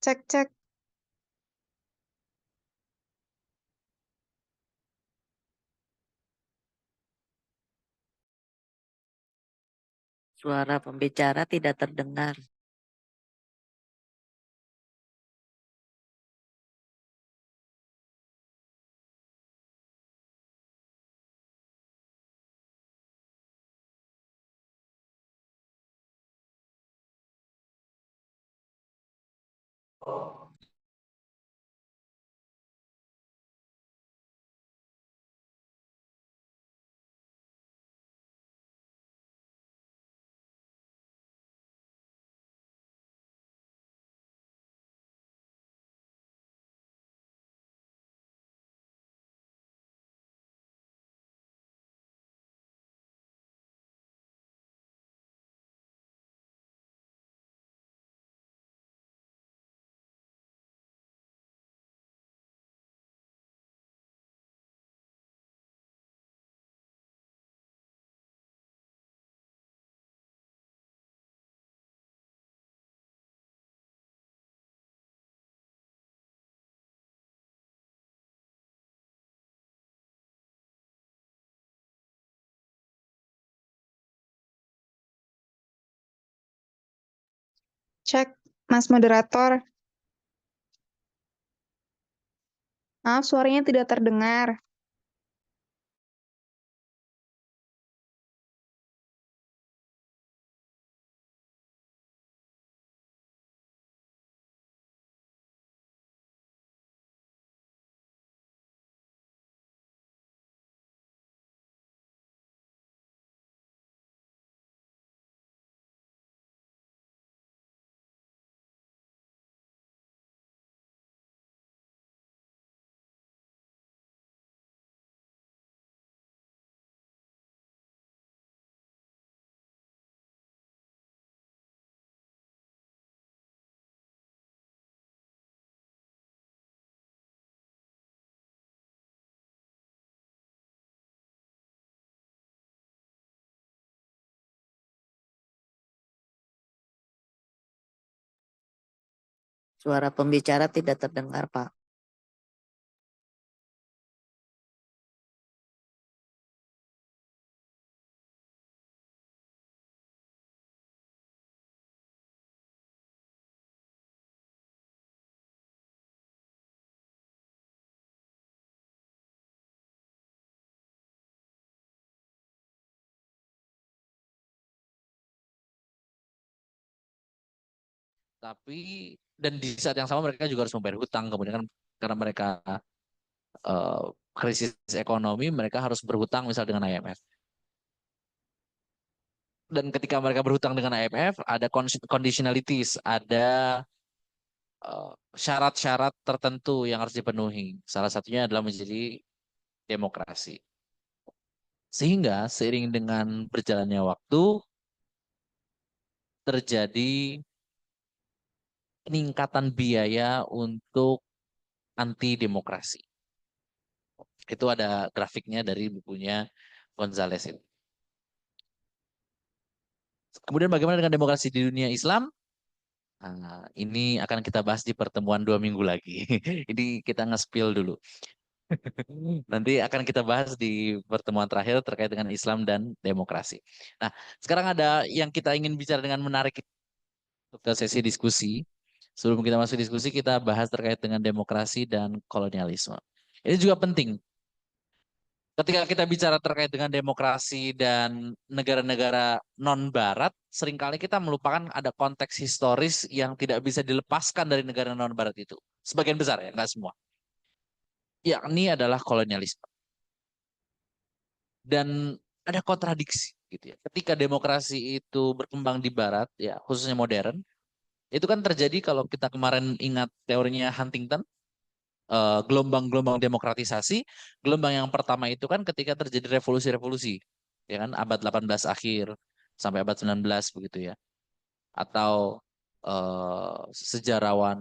Cek, cek. Suara pembicara tidak terdengar. Cek, Mas Moderator. Maaf, suaranya tidak terdengar. Suara pembicara tidak terdengar, Pak. Tapi dan di saat yang sama mereka juga harus membayar hutang, kemudian kan karena mereka eh, krisis ekonomi, mereka harus berhutang misal dengan IMF. Dan ketika mereka berhutang dengan IMF, ada conditionalities, ada syarat-syarat tertentu yang harus dipenuhi. Salah satunya adalah menjadi demokrasi. Sehingga seiring dengan berjalannya waktu, terjadi peningkatan biaya untuk anti demokrasi. Itu ada grafiknya dari bukunya Gonzales itu. Kemudian bagaimana dengan demokrasi di dunia Islam? Nah, ini akan kita bahas di pertemuan 2 minggu lagi. Ini kita nge-spill dulu. Nanti akan kita bahas di pertemuan terakhir terkait dengan Islam dan demokrasi. Nah, sekarang ada yang kita ingin bicara dengan menarik ke sesi diskusi. Sebelum kita masuk diskusi, kita bahas terkait dengan demokrasi dan kolonialisme. Ini juga penting. Ketika kita bicara terkait dengan demokrasi dan negara-negara non-barat, seringkali kita melupakan ada konteks historis yang tidak bisa dilepaskan dari negara non-barat itu. Sebagian besar ya, nggak semua. Yakni adalah kolonialisme. Dan ada kontradiksi gitu ya. Ketika demokrasi itu berkembang di barat, ya khususnya modern, itu kan terjadi kalau kita kemarin ingat teorinya Huntington, gelombang-gelombang demokratisasi. Gelombang yang pertama itu kan ketika terjadi revolusi-revolusi, ya kan abad 18 akhir sampai abad 19 begitu ya. Atau sejarawan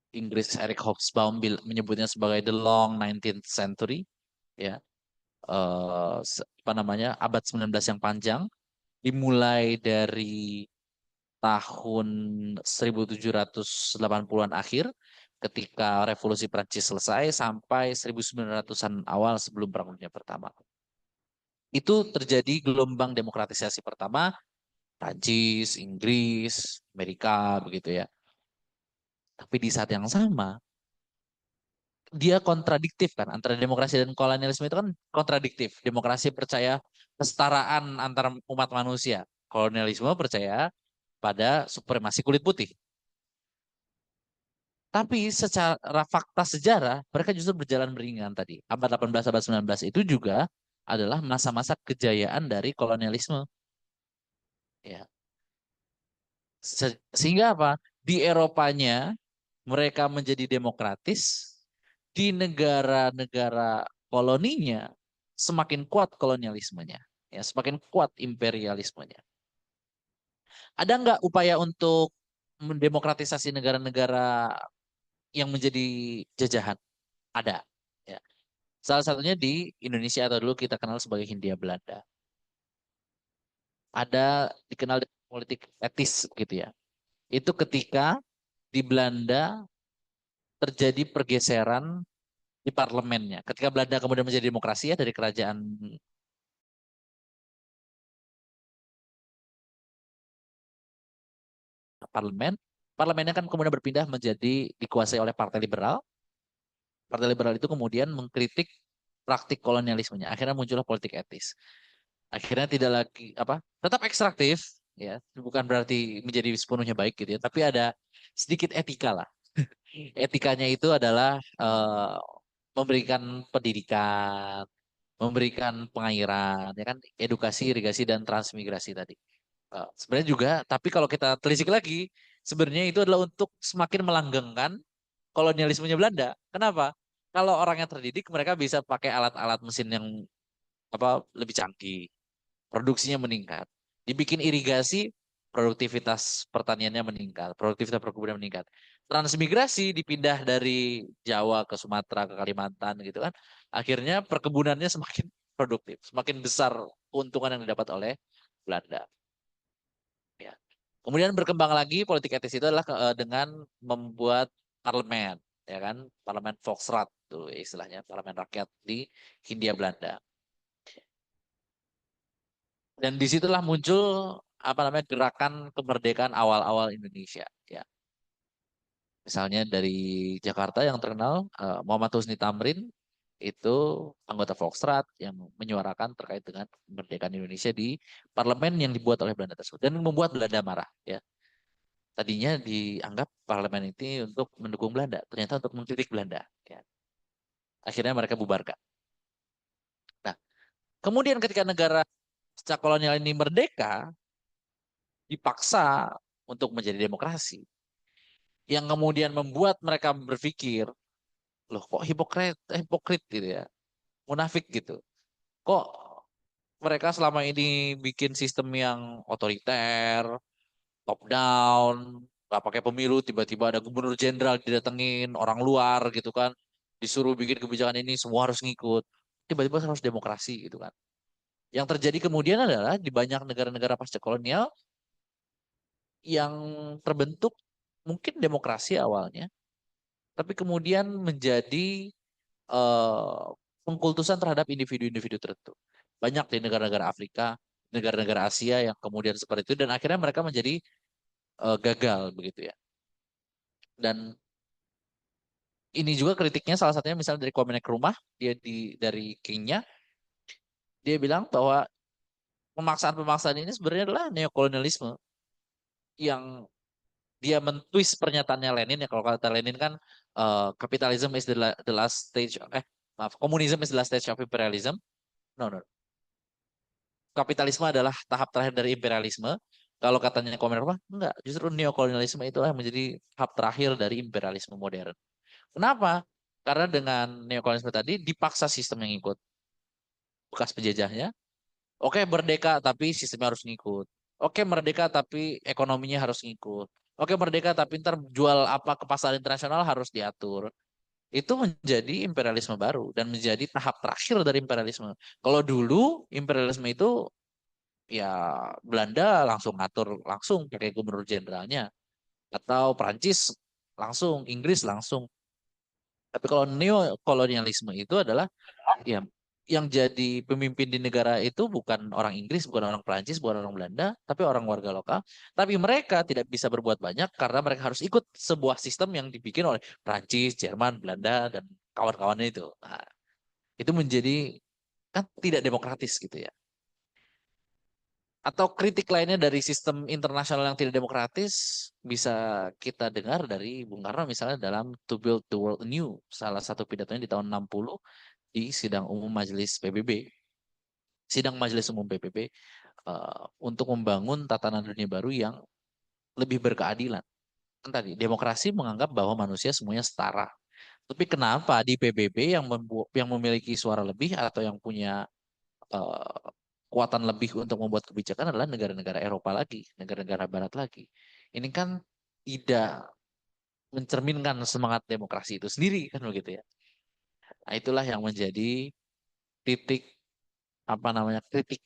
Inggris Eric Hobsbawm menyebutnya sebagai the long 19th century, ya. Apa namanya? Abad 19 yang panjang, dimulai dari tahun 1780-an akhir ketika revolusi Prancis selesai sampai 1900-an awal sebelum Perang Dunia Pertama. Itu terjadi gelombang demokratisasi pertama, Prancis, Inggris, Amerika begitu ya. Tapi di saat yang sama dia kontradiktif kan antara demokrasi dan kolonialisme itu kan kontradiktif. Demokrasi percaya kesetaraan antara umat manusia. Kolonialisme percaya pada supremasi kulit putih. Tapi secara fakta sejarah, mereka justru berjalan beriringan tadi. Abad 18, abad 19 itu juga adalah masa-masa kejayaan dari kolonialisme. Ya. Sehingga apa? Di Eropanya mereka menjadi demokratis, di negara-negara koloninya semakin kuat kolonialismenya, ya, semakin kuat imperialismenya. Ada nggak upaya untuk mendemokratisasi negara-negara yang menjadi jajahan? Ada. Ya. Salah satunya di Indonesia atau dulu kita kenal sebagai Hindia Belanda. Ada dikenal politik etis gitu ya. Itu ketika di Belanda terjadi pergeseran di parlemennya. Ketika Belanda kemudian menjadi demokrasi ya dari kerajaan parlemen. Parlemennya kan kemudian berpindah menjadi dikuasai oleh Partai Liberal. Partai Liberal itu kemudian mengkritik praktik kolonialismenya. Akhirnya muncullah politik etis. Akhirnya tidak lagi tetap ekstraktif, ya, bukan berarti menjadi sepenuhnya baik gitu ya, tapi ada sedikit etika lah. Etikanya itu adalah memberikan pendidikan, memberikan pengairan, ya kan, edukasi, irigasi dan transmigrasi tadi. Sebenarnya juga, tapi kalau kita telisik lagi, sebenarnya itu adalah untuk semakin melanggengkan kolonialismenya Belanda. Kenapa? Kalau orangnya terdidik, mereka bisa pakai alat-alat mesin yang lebih canggih, produksinya meningkat. Dibikin irigasi, produktivitas pertaniannya meningkat, produktivitas perkebunan meningkat. Transmigrasi dipindah dari Jawa ke Sumatera ke Kalimantan gitu kan. Akhirnya perkebunannya semakin produktif, semakin besar keuntungan yang didapat oleh Belanda. Ya. Kemudian berkembang lagi politik etis itu adalah dengan membuat parlemen, ya kan, parlemen Volksraad tuh istilahnya, parlemen rakyat di Hindia Belanda. Dan disitulah muncul gerakan kemerdekaan awal-awal Indonesia. Ya, misalnya dari Jakarta yang terkenal Muhammad Husni Tamrin itu anggota Volksraad yang menyuarakan terkait dengan kemerdekaan Indonesia di parlemen yang dibuat oleh Belanda tersebut dan membuat Belanda marah. Ya, tadinya dianggap parlemen ini untuk mendukung Belanda, ternyata untuk mengkritik Belanda. Ya. Akhirnya mereka bubarkan. Nah, kemudian ketika negara pasca kolonial ini merdeka, dipaksa untuk menjadi demokrasi. Yang kemudian membuat mereka berpikir, loh kok hipokrit gitu ya, munafik gitu. Kok mereka selama ini bikin sistem yang otoriter, top down, nggak pakai pemilu, tiba-tiba ada gubernur jenderal didatengin orang luar gitu kan, disuruh bikin kebijakan ini semua harus ngikut. Tiba-tiba harus demokrasi gitu kan. Yang terjadi kemudian adalah di banyak negara-negara pasca kolonial yang terbentuk mungkin demokrasi awalnya, tapi kemudian menjadi eh, pengkultusan terhadap individu-individu tertentu. Banyak di negara-negara Afrika, negara-negara Asia yang kemudian seperti itu, dan akhirnya mereka menjadi gagal begitu ya. Dan ini juga kritiknya salah satunya misalnya dari Kwame Nkrumah, dia dari Kenya, dia bilang bahwa pemaksaan-pemaksaan ini sebenarnya adalah neokolonialisme yang dia mentwist pernyataannya Lenin ya, kalau kata Lenin kan capitalism is the last stage communism is the last stage of imperialism. No, no. Kapitalisme adalah tahap terakhir dari imperialisme. Kalau katanya Komensel, enggak, justru neokolonialisme itulah yang menjadi tahap terakhir dari imperialisme modern. Kenapa? Karena dengan neokolonialisme tadi dipaksa sistem yang ikut bekas penjajahnya. Oke, merdeka tapi sistemnya harus ngikut. Oke, merdeka tapi ekonominya harus ngikut. Oke, merdeka tapi ntar jual apa ke pasar internasional harus diatur. Itu menjadi imperialisme baru dan menjadi tahap terakhir dari imperialisme. Kalau dulu imperialisme itu ya Belanda langsung ngatur langsung pakai gubernur jenderalnya, atau Prancis langsung, Inggris langsung. Tapi kalau neokolonialisme itu adalah ya yang jadi pemimpin di negara itu bukan orang Inggris, bukan orang Prancis, bukan orang Belanda, tapi orang warga lokal. Tapi mereka tidak bisa berbuat banyak karena mereka harus ikut sebuah sistem yang dibikin oleh Prancis, Jerman, Belanda dan kawan-kawannya itu. Nah, itu menjadi kan tidak demokratis gitu ya. Atau kritik lainnya dari sistem internasional yang tidak demokratis bisa kita dengar dari Bung Karno misalnya dalam To Build the World Anew, salah satu pidatonya di tahun 60 di sidang umum Majelis PBB. Sidang Majelis Umum PBB untuk membangun tatanan dunia baru yang lebih berkeadilan. Kan tadi demokrasi menganggap bahwa manusia semuanya setara. Tapi kenapa di PBB yang memiliki suara lebih atau yang punya kekuatan lebih untuk membuat kebijakan adalah negara-negara Eropa lagi, negara-negara Barat lagi. Ini kan tidak mencerminkan semangat demokrasi itu sendiri kan begitu ya. Nah, itulah yang menjadi titik kritik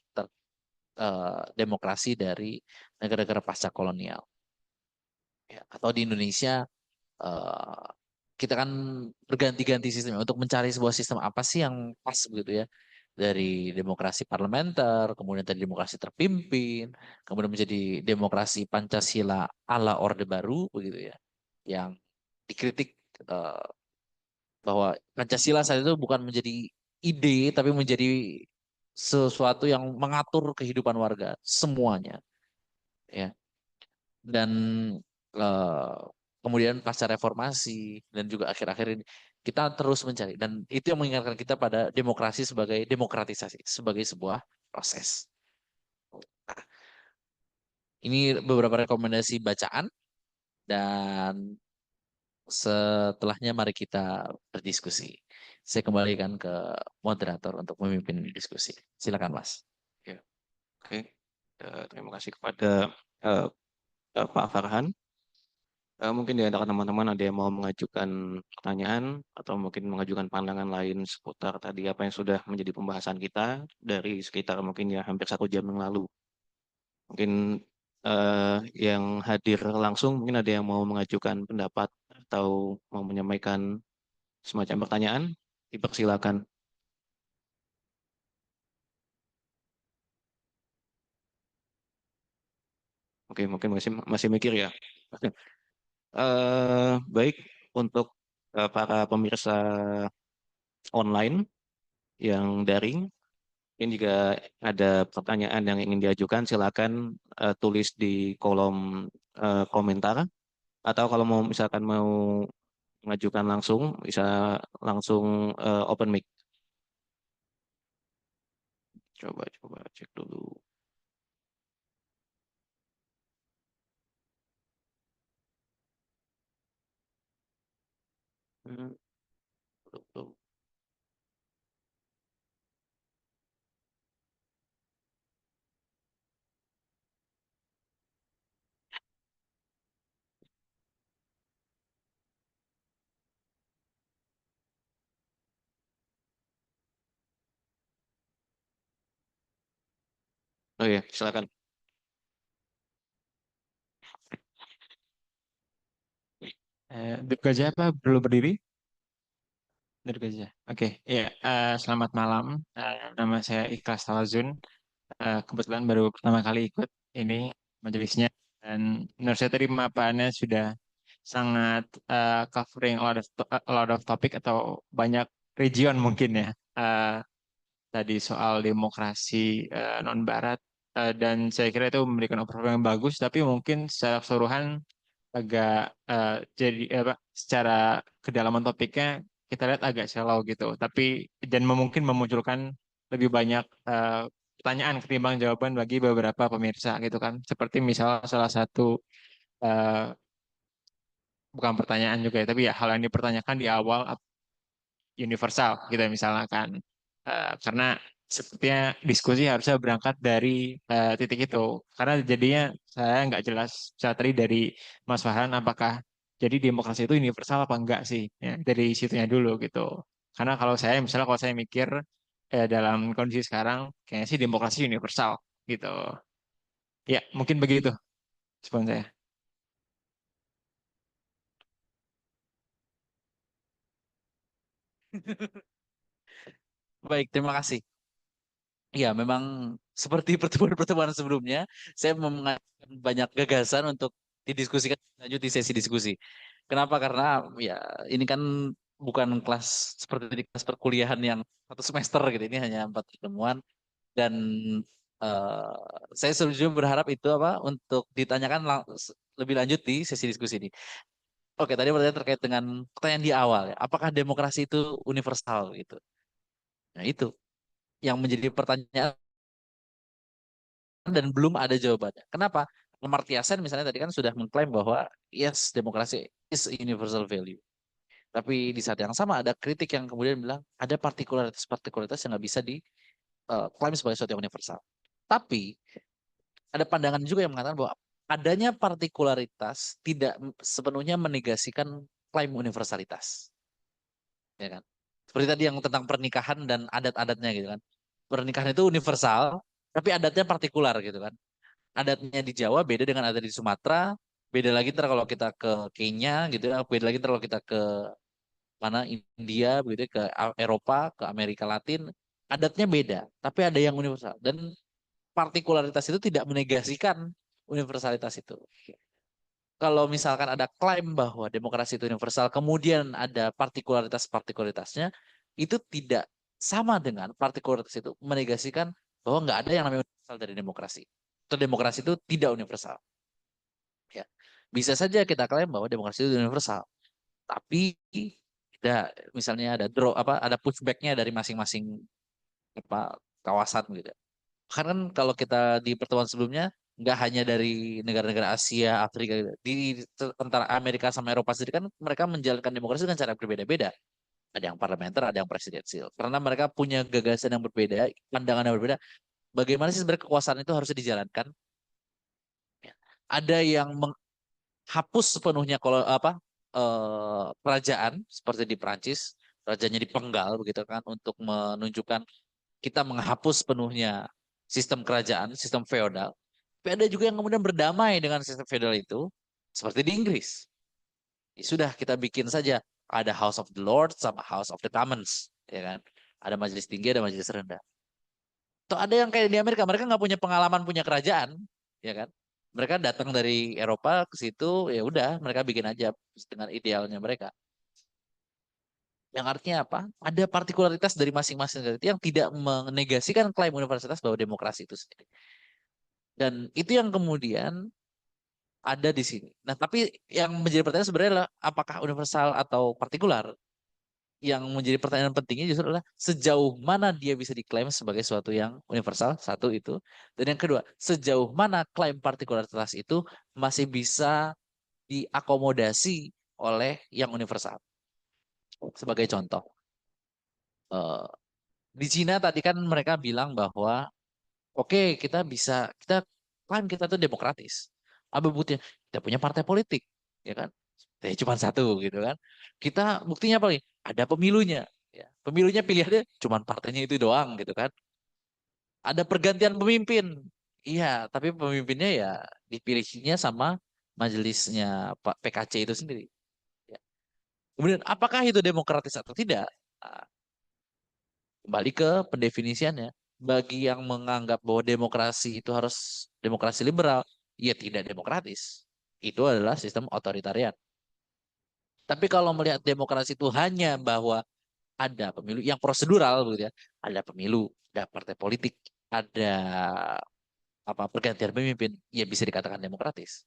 demokrasi dari negara-negara pasca kolonial. Ya, atau di Indonesia eh, kita kan berganti-ganti sistemnya untuk mencari sebuah sistem apa sih yang pas begitu ya. dari demokrasi parlementer, kemudian tadi demokrasi terpimpin, kemudian menjadi demokrasi Pancasila ala Orde Baru begitu ya, yang dikritik eh, bahwa Pancasila saat itu bukan menjadi ide tapi menjadi sesuatu yang mengatur kehidupan warga semuanya ya. Dan eh, kemudian pasca reformasi dan juga akhir-akhir ini kita terus mencari, dan itu yang mengingatkan kita pada demokrasi sebagai demokratisasi sebagai sebuah proses. Ini beberapa rekomendasi bacaan, dan setelahnya mari kita berdiskusi. Saya kembalikan ke moderator untuk memimpin diskusi. Silakan, Mas. Ya, oke. Terima kasih kepada eh, Pak Farhan. Mungkin di antara teman-teman ada yang mau mengajukan pertanyaan atau mungkin mengajukan pandangan lain seputar tadi apa yang sudah menjadi pembahasan kita dari sekitar mungkin ya hampir 1 jam yang lalu. Mungkin yang hadir langsung mungkin ada yang mau mengajukan pendapat atau mau menyampaikan semacam pertanyaan, dipersilakan. Oke, mungkin masih masih mikir ya. Baik untuk para pemirsa online yang daring, ini jika ada pertanyaan yang ingin diajukan, silakan tulis di kolom komentar. Atau kalau mau misalkan mau mengajukan langsung, bisa langsung open mic. Coba cek dulu. Hmm, belum. Oh ya, silakan. Duduk aja apa? Perlu berdiri? Duduk aja. Oke, iya. Selamat malam. Nama saya Ikhlas Tawazun. Kebetulan baru pertama kali ikut ini majelisnya. Dan menurut saya tadi pemaparannya sudah sangat covering a lot of topic atau banyak region mungkin ya. Eh, Tadi soal demokrasi non-Barat. Dan saya kira itu memberikan overview yang bagus, tapi mungkin secara keseluruhan agak jadi apa secara kedalaman topiknya kita lihat agak shallow gitu. Tapi dan mungkin memunculkan lebih banyak pertanyaan ketimbang jawaban bagi beberapa pemirsa gitu kan. Seperti misal salah satu eh, bukan pertanyaan juga ya, tapi ya hal yang dipertanyakan di awal universal gitu misalnya kan. Karena sepertinya diskusi harusnya berangkat dari titik itu. Karena jadinya saya nggak jelas saya tadi dari Mas Farhan apakah jadi demokrasi itu universal apa enggak sih ya, dari situnya dulu gitu. Karena kalau saya misalnya kalau saya mikir dalam kondisi sekarang kayaknya sih demokrasi universal gitu. Ya mungkin begitu respon saya. Baik, terima kasih. Ya, memang seperti pertemuan-pertemuan sebelumnya, saya mengatakan banyak gagasan untuk didiskusikan lanjut di sesi diskusi. Kenapa? Karena ya ini kan bukan kelas seperti di kelas perkuliahan yang 1 semester gitu. Ini hanya 4 pertemuan, dan eh, saya sejujurnya berharap itu apa untuk ditanyakan lebih lanjut di sesi diskusi ini. Oke, tadi pertanyaan terkait dengan pertanyaan di awal ya. Apakah demokrasi itu universal gitu? Nah, itu yang menjadi pertanyaan dan belum ada jawabannya. Kenapa? Amartya Sen misalnya tadi kan sudah mengklaim bahwa yes, demokrasi is a universal value. Tapi di saat yang sama ada kritik yang kemudian bilang ada partikularitas yang nggak bisa diklaim sebagai sesuatu yang universal. Tapi ada pandangan juga yang mengatakan bahwa adanya partikularitas tidak sepenuhnya menegasikan klaim universalitas. Ya kan? Seperti tadi yang tentang pernikahan dan adat-adatnya gitu kan. Pernikahan itu universal, tapi adatnya partikular gitu kan. Adatnya di Jawa beda dengan adat di Sumatera, beda lagi ntar kalau kita ke Kenya gitu ya, beda lagi ntar kalau kita ke mana India begitu ya, ke Eropa, ke Amerika Latin, adatnya beda, tapi ada yang universal. Dan partikularitas itu tidak menegasikan universalitas itu. Kalau misalkan ada klaim bahwa demokrasi itu universal, kemudian ada partikularitas-partikularitasnya, itu tidak sama dengan partikularitas itu menegasikan bahwa nggak ada yang namanya universal dari demokrasi. Atau demokrasi itu tidak universal. Ya. Bisa saja kita klaim bahwa demokrasi itu universal, tapi misalnya ada pushbacknya dari masing-masing kawasan gitu. Karena kan kalau kita di pertemuan sebelumnya nggak hanya dari negara-negara Asia, Afrika gitu. Antara Amerika sama Eropa sendiri kan mereka menjalankan demokrasi dengan cara berbeda-beda. Ada yang parlementer, ada yang presidensial. Karena mereka punya gagasan yang berbeda, pandangan yang berbeda. Bagaimana sih sebenarnya kekuasaan itu harusnya dijalankan? Ya. Ada yang menghapus sepenuhnya kalau kerajaan seperti di Prancis, rajanya dipenggal begitu kan untuk menunjukkan kita menghapus penuhnya sistem kerajaan, sistem feodal. Tapi ada juga yang kemudian berdamai dengan sistem feodal itu, seperti di Inggris. Ya sudah, kita bikin saja ada House of the Lords sama House of the Commons, ya kan? Ada majelis tinggi, ada majelis rendah. Atau ada yang kayak di Amerika, mereka nggak punya pengalaman punya kerajaan, ya kan? Mereka datang dari Eropa ke situ, ya udah, mereka bikin aja dengan idealnya mereka. Yang artinya apa? Ada partikularitas dari masing-masing negara itu yang tidak menegasikan klaim universalitas bahwa demokrasi itu sendiri. Dan itu yang kemudian ada di sini. Nah, tapi yang menjadi pertanyaan sebenarnya adalah apakah universal atau partikular? Yang menjadi pertanyaan pentingnya justru adalah sejauh mana dia bisa diklaim sebagai suatu yang universal, satu itu. Dan yang kedua, sejauh mana klaim partikularitas itu masih bisa diakomodasi oleh yang universal. Sebagai contoh, eh, di Cina tadi kan mereka bilang bahwa oke, kita klaim kita tuh demokratis. Apa buktinya? Kita punya partai politik, ya kan? Cuma satu gitu kan. Kita buktinya apa nih? Ada pemilunya. Ya. Pemilunya pilihannya cuma partainya itu doang gitu kan. Ada pergantian pemimpin. Iya, tapi pemimpinnya ya dipilihnya sama majelisnya Pak PKC itu sendiri. Ya. Kemudian apakah itu demokratis atau tidak? Nah, kembali ke pendefinisiannya. Bagi yang menganggap bahwa demokrasi itu harus demokrasi liberal, ya tidak demokratis. Itu adalah sistem otoritarian. Tapi kalau melihat demokrasi itu hanya bahwa ada pemilu yang prosedural begitu ya, ada pemilu, ada partai politik, ada pergantian pemimpin, ya bisa dikatakan demokratis.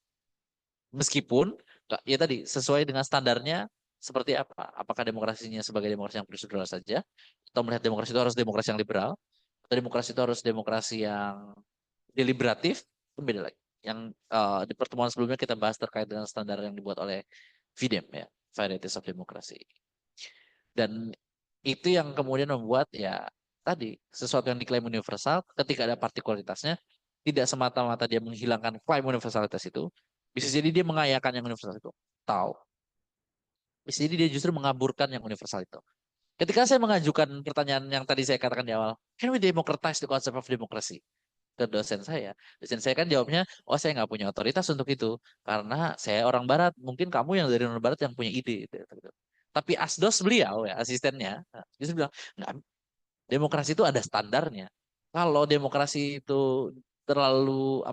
Meskipun ya tadi sesuai dengan standarnya seperti apa? Apakah demokrasinya sebagai demokrasi yang prosedural saja, atau melihat demokrasi itu harus demokrasi yang liberal, atau demokrasi itu harus demokrasi yang deliberatif, itu beda lagi. Yang di pertemuan sebelumnya kita bahas terkait dengan standar yang dibuat oleh VDEM ya, Varieties of Democracy. Dan itu yang kemudian membuat ya tadi sesuatu yang diklaim universal ketika ada partikularitasnya tidak semata-mata dia menghilangkan klaim universalitas itu, bisa jadi dia mengayakan yang universal itu. Tahu. Bisa jadi dia justru mengaburkan yang universal itu. Ketika saya mengajukan pertanyaan yang tadi saya katakan di awal, can we democratize the concept of democracy? Ke dosen saya kan jawabnya, oh saya nggak punya otoritas untuk itu, karena saya orang Barat, mungkin kamu yang dari orang Barat yang punya ide. Gitu. Tapi asdos beliau ya asistennya, justru bilang, nggak, demokrasi itu ada standarnya. Kalau demokrasi itu terlalu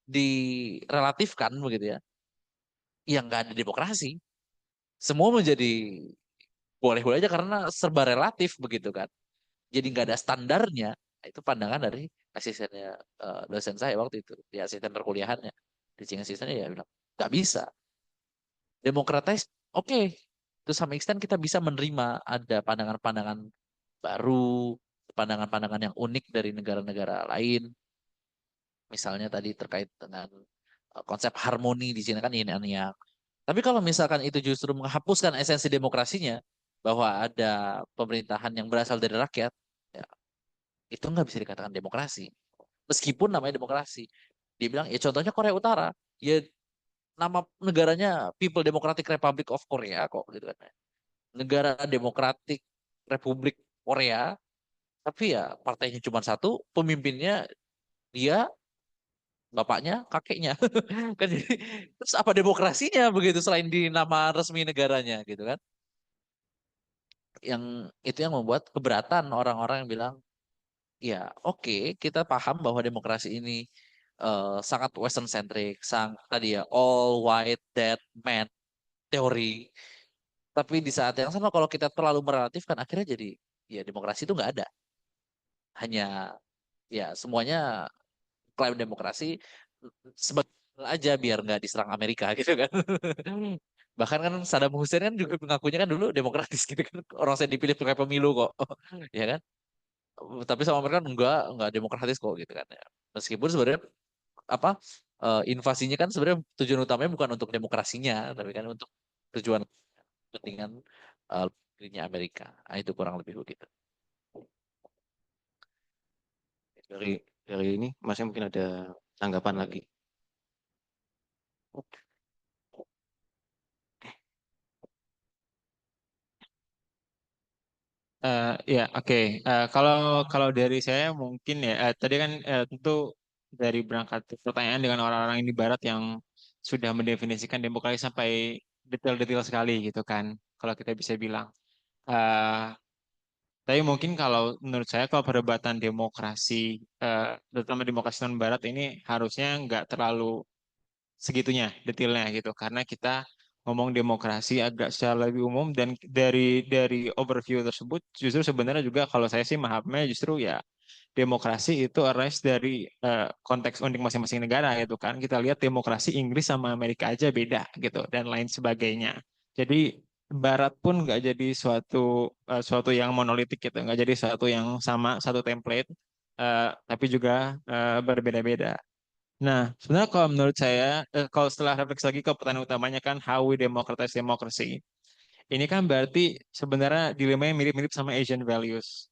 direlatifkan begitu ya, ya nggak ada demokrasi. Semua menjadi boleh-boleh aja karena serba relatif begitu kan. Jadi nggak ada standarnya. Itu pandangan dari asistennya dosen saya waktu itu, di asisten perkuliahannya, teaching asistennya ya bilang nggak bisa. Democratize, oke. Itu sama extent kita bisa menerima ada pandangan-pandangan baru, pandangan-pandangan yang unik dari negara-negara lain. Misalnya tadi terkait dengan konsep harmoni di sini kan ini yang. Tapi kalau misalkan itu justru menghapuskan esensi demokrasinya, bahwa ada pemerintahan yang berasal dari rakyat, ya, itu nggak bisa dikatakan demokrasi. Meskipun namanya demokrasi. Dia bilang, ya contohnya Korea Utara. Ya nama negaranya People Democratic Republic of Korea kok gitu kan. Negara Demokratik Republik Korea, tapi ya partainya cuma satu, pemimpinnya dia, bapaknya, kakeknya. Kan jadi, terus apa demokrasinya begitu selain di nama resmi negaranya gitu kan. itu yang membuat keberatan orang-orang yang bilang, ya oke, kita paham bahwa demokrasi ini sangat Western centric, sangat tadi ya all white dead man teori. Tapi di saat yang sama kalau kita terlalu merelatifkan, akhirnya jadi ya demokrasi itu nggak ada. Hanya ya semuanya klaim demokrasi sebagai aja biar nggak diserang Amerika gitu kan. Bahkan kan Saddam Hussein kan juga mengakunya kan dulu demokratis gitu kan. Orang saya dipilih pakai pemilu kok. Ya kan? Tapi sama mereka enggak demokratis kok gitu kan ya. Meskipun sebenarnya apa invasinya kan sebenarnya tujuan utamanya bukan untuk demokrasinya, tapi kan untuk tujuan kepentingan dirinya Amerika. Nah, itu kurang lebih begitu. Dari ini Mas mungkin ada tanggapan lagi. Ya, oke. Kalau kalau dari saya mungkin ya, tadi kan tentu dari berangkat pertanyaan dengan orang-orang di Barat yang sudah mendefinisikan demokrasi sampai detail-detail sekali gitu kan, kalau kita bisa bilang. Eh, tapi mungkin kalau menurut saya kalau perdebatan demokrasi, terutama demokrasi non Barat ini harusnya nggak terlalu segitunya detailnya gitu karena kita ngomong demokrasi agak secara lebih umum dan dari overview tersebut justru sebenarnya juga kalau saya sih mahamnya justru ya demokrasi itu arise dari konteks unik masing-masing negara gitu kan kita lihat demokrasi Inggris sama Amerika aja beda gitu dan lain sebagainya jadi Barat pun nggak jadi suatu yang monolitik gitu nggak jadi suatu yang sama satu template tapi juga berbeda-beda. Nah, sebenarnya kalau menurut saya, kalau setelah refleksi lagi ke pertanyaan utamanya kan how we democratize democracy. Ini kan berarti sebenarnya dilemanya mirip-mirip sama Asian values.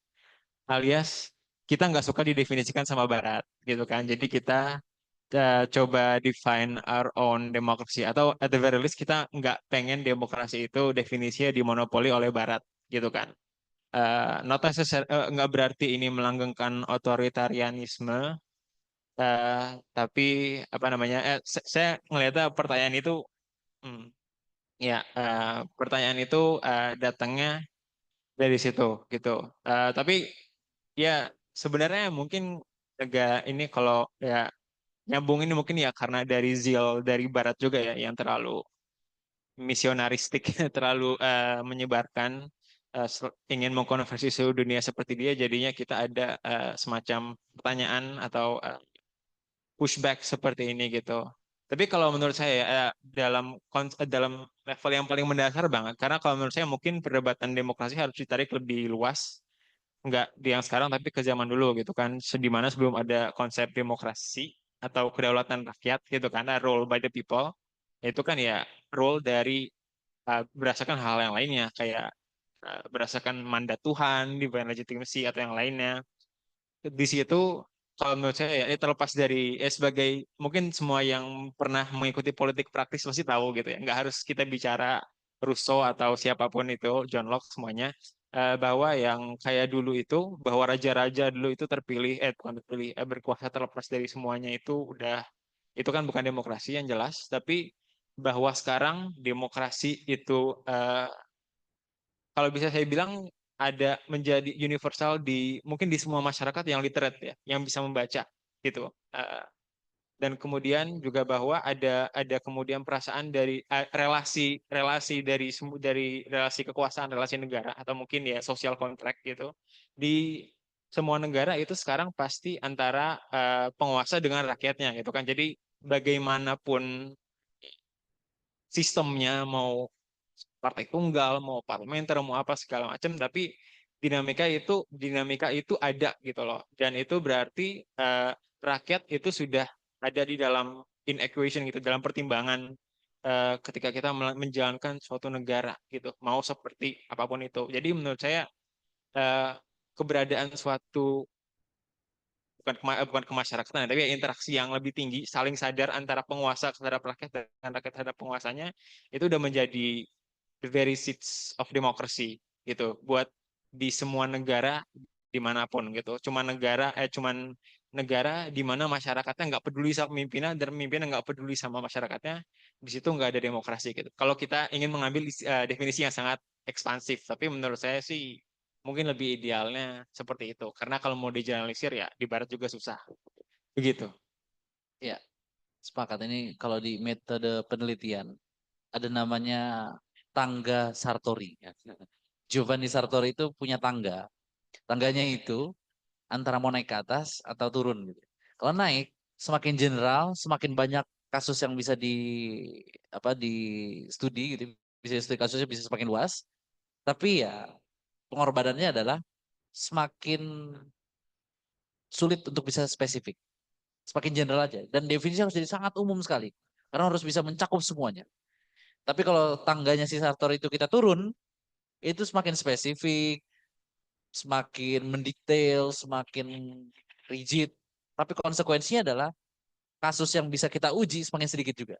Alias kita nggak suka didefinisikan sama Barat, gitu kan. Jadi kita coba define our own democracy. Atau at the very least kita nggak pengen demokrasi itu definisinya dimonopoli oleh Barat, gitu kan. Not necessary, nggak berarti ini melanggengkan otoritarianisme, Eh, tapi apa namanya? Saya ngelihatnya pertanyaan itu, hmm, ya pertanyaan itu datangnya dari situ gitu. Tapi ya sebenarnya mungkin agak ini kalau ya nyambung ini mungkin ya karena dari zeal dari Barat juga ya yang terlalu misionaristik, terlalu menyebarkan ingin mengkonversi seluruh dunia seperti dia, jadinya kita ada semacam pertanyaan atau pushback seperti ini gitu. Tapi kalau menurut saya dalam level yang paling mendasar banget, karena kalau menurut saya mungkin perdebatan demokrasi harus ditarik lebih luas, nggak di yang sekarang tapi ke zaman dulu gitu kan, di mana sebelum ada konsep demokrasi atau kedaulatan rakyat gitu kan, rule by the people, itu kan ya rule dari berdasarkan hal yang lainnya kayak berdasarkan mandat Tuhan, divine legitimacy atau yang lainnya di situ kalau menurut saya ya ini terlepas dari sebagai mungkin semua yang pernah mengikuti politik praktis pasti tahu gitu ya nggak harus kita bicara Rousseau atau siapapun itu John Locke semuanya bahwa yang kayak dulu itu bahwa raja-raja dulu itu terpilih bukan terpilih berkuasa terlepas dari semuanya itu udah itu kan bukan demokrasi yang jelas tapi bahwa sekarang demokrasi itu kalau bisa saya bilang ada menjadi universal di mungkin di semua masyarakat yang literate ya, yang bisa membaca gitu. Dan kemudian juga bahwa ada kemudian perasaan dari relasi relasi dari relasi kekuasaan, relasi negara atau mungkin ya social contract gitu di semua negara itu sekarang pasti antara penguasa dengan rakyatnya gitu kan. Jadi bagaimanapun sistemnya mau partai tunggal, mau parlementer, mau apa segala macam, tapi dinamika itu ada gitu loh. Dan itu berarti rakyat itu sudah ada di dalam in equation gitu, dalam pertimbangan ketika kita menjalankan suatu negara gitu, mau seperti apapun itu. Jadi menurut saya eh, keberadaan suatu bukan kemasyarakatan, tapi interaksi yang lebih tinggi, saling sadar antara penguasa terhadap rakyat dan rakyat terhadap penguasanya, itu udah menjadi the very seeds of democracy gitu buat di semua negara dimanapun gitu. Cuman negara di mana masyarakatnya nggak peduli sama pimpinan dan pimpinan nggak peduli sama masyarakatnya, di situ nggak ada demokrasi gitu. Kalau kita ingin mengambil definisi yang sangat ekspansif. Tapi menurut saya sih mungkin lebih idealnya seperti itu. Karena kalau mau digeneralisir ya di barat juga susah. Begitu. Ya, sepakat. Ini kalau di metode penelitian ada namanya tangga Sartori. Ya. Giovanni Sartori itu punya tangga. Tangganya itu antara mau naik ke atas atau turun gitu. Kalau naik semakin general, semakin banyak kasus yang bisa di studi gitu. Bisa studi kasusnya bisa semakin luas. Tapi ya pengorbanannya adalah semakin sulit untuk bisa spesifik. Semakin general aja. Dan definisi harus jadi sangat umum sekali. Karena harus bisa mencakup semuanya. Tapi kalau tangganya si Sartori itu kita turun, itu semakin spesifik, semakin mendetail, semakin rigid. Tapi konsekuensinya adalah kasus yang bisa kita uji semakin sedikit juga.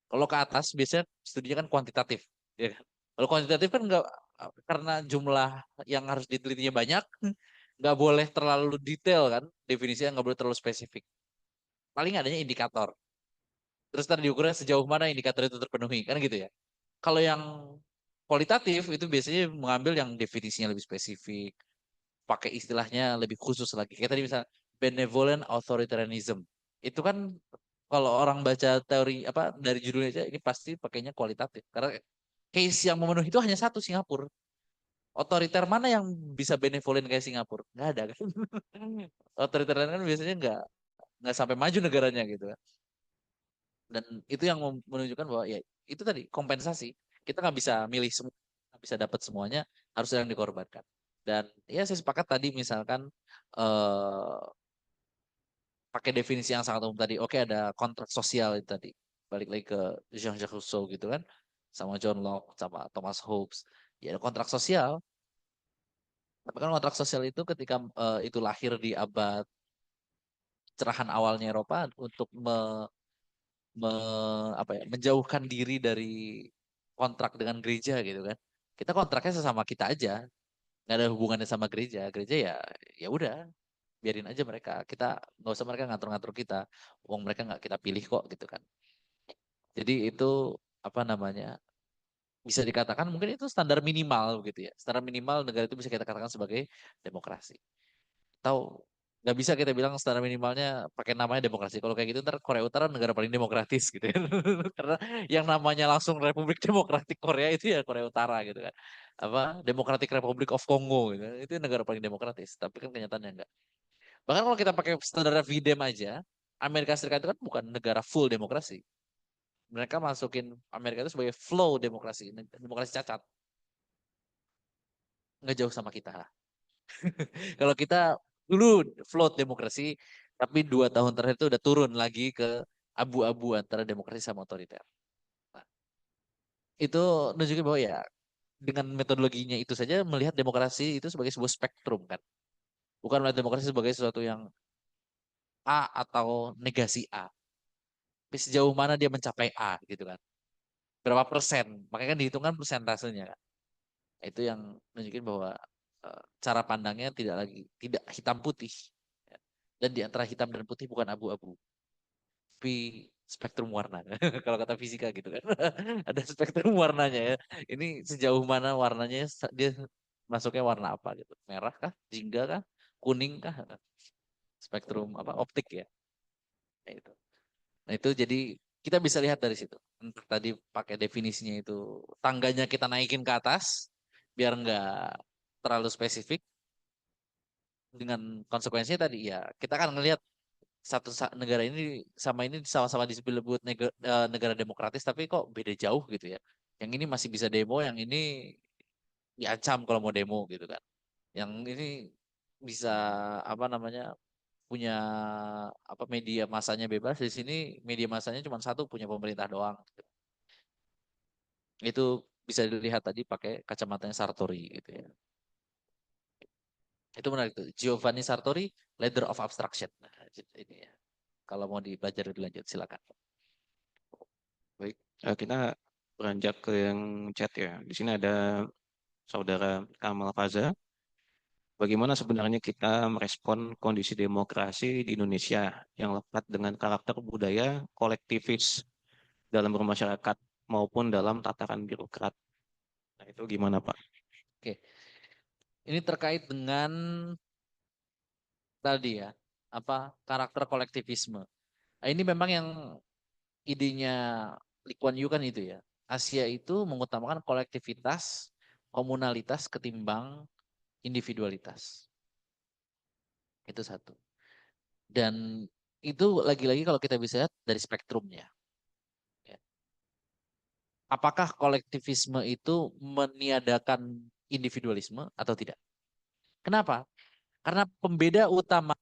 Kalau ke atas biasanya studinya kan kuantitatif. Ya kan? Kalau kuantitatif kan nggak, karena jumlah yang harus ditelitinya banyak, nggak boleh terlalu detail kan, definisinya nggak boleh terlalu spesifik. Paling adanya indikator. Terus tadi diukurnya sejauh mana indikator itu terpenuhi, kan gitu ya. Kalau yang kualitatif itu biasanya mengambil yang definisinya lebih spesifik, pakai istilahnya lebih khusus lagi. Kayak tadi misalnya benevolent authoritarianism. Itu kan kalau orang baca teori apa dari judulnya aja ini pasti pakainya kualitatif. Karena case yang memenuhi itu hanya satu, Singapura. Otoriter mana yang bisa benevolent kayak Singapura? Nggak ada kan. Otoritarian kan biasanya nggak sampai maju negaranya gitu kan. Dan itu yang menunjukkan bahwa ya itu tadi kompensasi. Kita nggak bisa milih semua, nggak bisa dapat semuanya, harus ada yang dikorbankan. Dan ya saya sepakat tadi misalkan eh, pakai definisi yang sangat umum tadi. Oke, ada kontrak sosial itu tadi. Balik lagi ke Jean-Jacques Rousseau gitu kan, sama John Locke, sama Thomas Hobbes. Ya ada kontrak sosial. Tapi kan kontrak sosial itu ketika itu lahir di abad cerahan awalnya Eropa untuk menjauhkan diri dari kontrak dengan gereja gitu kan. Kita kontraknya sesama kita aja, nggak ada hubungannya sama gereja. Gereja ya ya udah biarin aja mereka. Kita nggak usah mereka ngatur-ngatur kita. Uang mereka nggak kita pilih kok gitu kan. Jadi itu apa namanya? Bisa dikatakan mungkin itu standar minimal gitu ya. Standar minimal negara itu bisa kita katakan sebagai demokrasi. Tahu nggak bisa kita bilang standar minimalnya pakai namanya demokrasi. Kalau kayak gitu ntar Korea Utara negara paling demokratis gitu ya. Karena yang namanya langsung Republik Demokratik Korea itu ya Korea Utara gitu kan. Apa Democratic Republic of Congo gitu. Itu negara paling demokratis. Tapi kan kenyataannya enggak. Bahkan kalau kita pakai standar VDEM aja, Amerika Serikat itu kan bukan negara full demokrasi. Mereka masukin Amerika itu sebagai flow demokrasi, demokrasi cacat. Nggak jauh sama kita. Kalau kita dulu float demokrasi, tapi 2 tahun terakhir itu udah turun lagi ke abu-abu antara demokrasi sama otoriter. Nah, itu nunjukin bahwa ya dengan metodologinya itu saja melihat demokrasi itu sebagai sebuah spektrum kan. Bukan melihat demokrasi sebagai sesuatu yang A atau negasi A. Tapi sejauh mana dia mencapai A gitu kan. Berapa persen. Makanya kan dihitungkan persentasenya kan. Itu yang nunjukin bahwa cara pandangnya tidak hitam putih. Dan di antara hitam dan putih bukan abu-abu, tapi spektrum warna. Kalau kata fisika gitu kan. Ada spektrum warnanya ya. Ini sejauh mana warnanya dia masuknya warna apa gitu. Merah kah? Jingga kah? Kuning kah? Spektrum apa? Optik ya. Nah itu. Nah itu jadi kita bisa lihat dari situ. Untuk tadi pakai definisinya itu tangganya kita naikin ke atas biar nggak terlalu spesifik dengan konsekuensinya tadi ya kita kan ngelihat negara ini sama-sama disebut negara demokratis tapi kok beda jauh gitu ya. Yang ini masih bisa demo, yang ini diancam kalau mau demo gitu kan. Yang ini bisa apa namanya punya apa media masanya bebas, di sini media masanya cuma satu punya pemerintah doang. Gitu. Itu bisa dilihat tadi pakai kacamatanya Sartori gitu ya. Itu menarik tuh. Giovanni Sartori, Leader of Abstraction. Nah, ini ya. Kalau mau dipelajari lebih lanjut silakan. Baik, kita beranjak ke yang chat ya. Di sini ada saudara Kamal Faza. Bagaimana sebenarnya kita merespon kondisi demokrasi di Indonesia yang lekat dengan karakter budaya kolektivis dalam bermasyarakat maupun dalam tataran birokrat. Nah, itu gimana Pak? Oke, ini terkait dengan tadi ya, apa karakter kolektivisme. Nah, ini memang yang idenya Lee Kuan Yew kan itu ya. Asia itu mengutamakan kolektivitas, komunalitas ketimbang individualitas. Itu satu. Dan itu lagi-lagi kalau kita bisa lihat dari spektrumnya. Ya. Apakah kolektivisme itu meniadakan individualisme atau tidak? Kenapa? Karena pembeda utama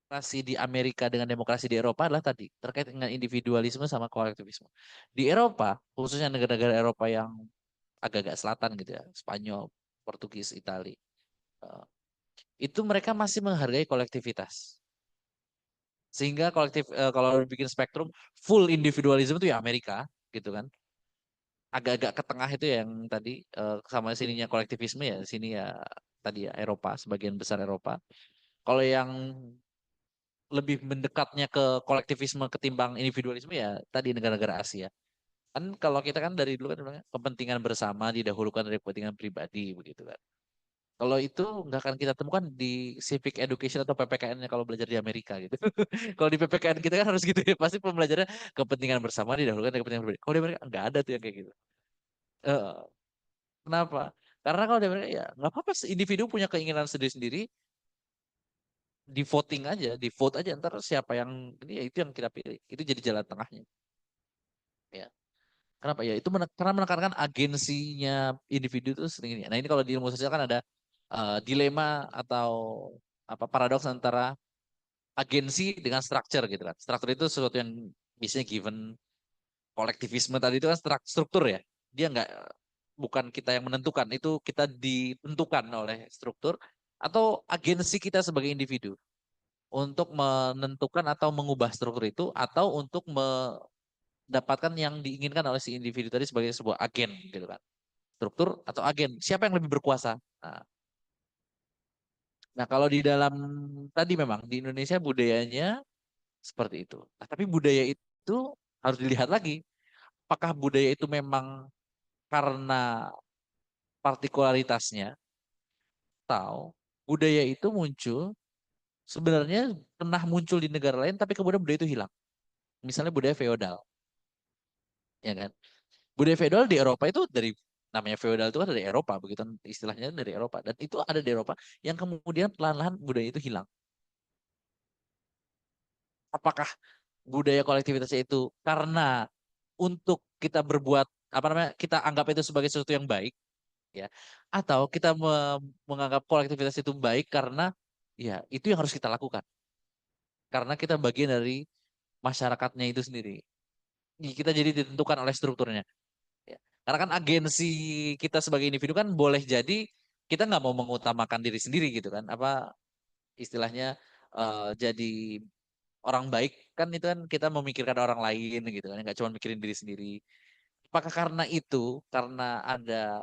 demokrasi di Amerika dengan demokrasi di Eropa adalah tadi terkait dengan individualisme sama kolektivisme. Di Eropa, khususnya negara-negara Eropa yang agak-agak selatan gitu ya, Spanyol, Portugis, Itali, eh, itu mereka masih menghargai kolektivitas. Sehingga kalau bikin spektrum full individualism itu ya Amerika gitu kan. Agak-agak ke tengah itu yang tadi sama sininya kolektivisme ya, sini ya tadi ya Eropa, sebagian besar Eropa. Kalau yang lebih mendekatnya ke kolektivisme ketimbang individualisme ya tadi negara-negara Asia. Kan kalau kita kan dari dulu kan bilangnya kepentingan bersama didahulukan dari kepentingan pribadi begitu kan. Kalau itu nggak akan kita temukan di civic education atau PPKN-nya kalau belajar di Amerika gitu. Kalau di PPKN kita kan harus gitu ya. Pasti pembelajarannya kepentingan bersama didahulukan dari kepentingan pribadi. Kalau di Amerika nggak ada tuh yang kayak gitu. Eh, Kenapa? Karena kalau di Amerika ya nggak apa-apa individu punya keinginan sendiri-sendiri, di voting aja, di vote aja ntar siapa yang ini ya itu yang kita pilih. Itu jadi jalan tengahnya. Ya. Kenapa ya? Itu karena menekankan agensinya individu itu sering ini. Nah, ini kalau di ilmu sosial kan ada dilema atau apa paradoks antara agensi dengan structure gitu kan. Struktur itu sesuatu yang biasanya given, kolektivisme tadi itu kan struktur ya. Dia nggak bukan kita yang menentukan, itu kita ditentukan oleh struktur atau agensi kita sebagai individu untuk menentukan atau mengubah struktur itu atau untuk mendapatkan yang diinginkan oleh si individu tadi sebagai sebuah agen gitu kan. Struktur atau agen, siapa yang lebih berkuasa? Nah, kalau di dalam tadi memang di Indonesia budayanya seperti itu. Nah, tapi budaya itu harus dilihat lagi. Apakah budaya itu memang karena partikularitasnya atau budaya itu muncul sebenarnya pernah muncul di negara lain tapi kemudian budaya itu hilang. Misalnya budaya feodal, ya kan? Budaya feodal di Eropa itu dari namanya feodal itu kan dari Eropa begitu istilahnya dari Eropa dan itu ada di Eropa yang kemudian perlahan-lahan budaya itu hilang. Apakah budaya kolektivitasnya itu karena untuk kita berbuat apa namanya kita anggap itu sebagai sesuatu yang baik ya atau kita menganggap kolektivitas itu baik karena ya itu yang harus kita lakukan karena kita bagian dari masyarakatnya itu sendiri. Kita jadi ditentukan oleh strukturnya ya. Karena kan agensi kita sebagai individu kan boleh jadi kita nggak mau mengutamakan diri sendiri gitu kan apa istilahnya jadi orang baik kan itu kan kita memikirkan orang lain gitu kan nggak cuma mikirin diri sendiri. Apakah karena itu, karena ada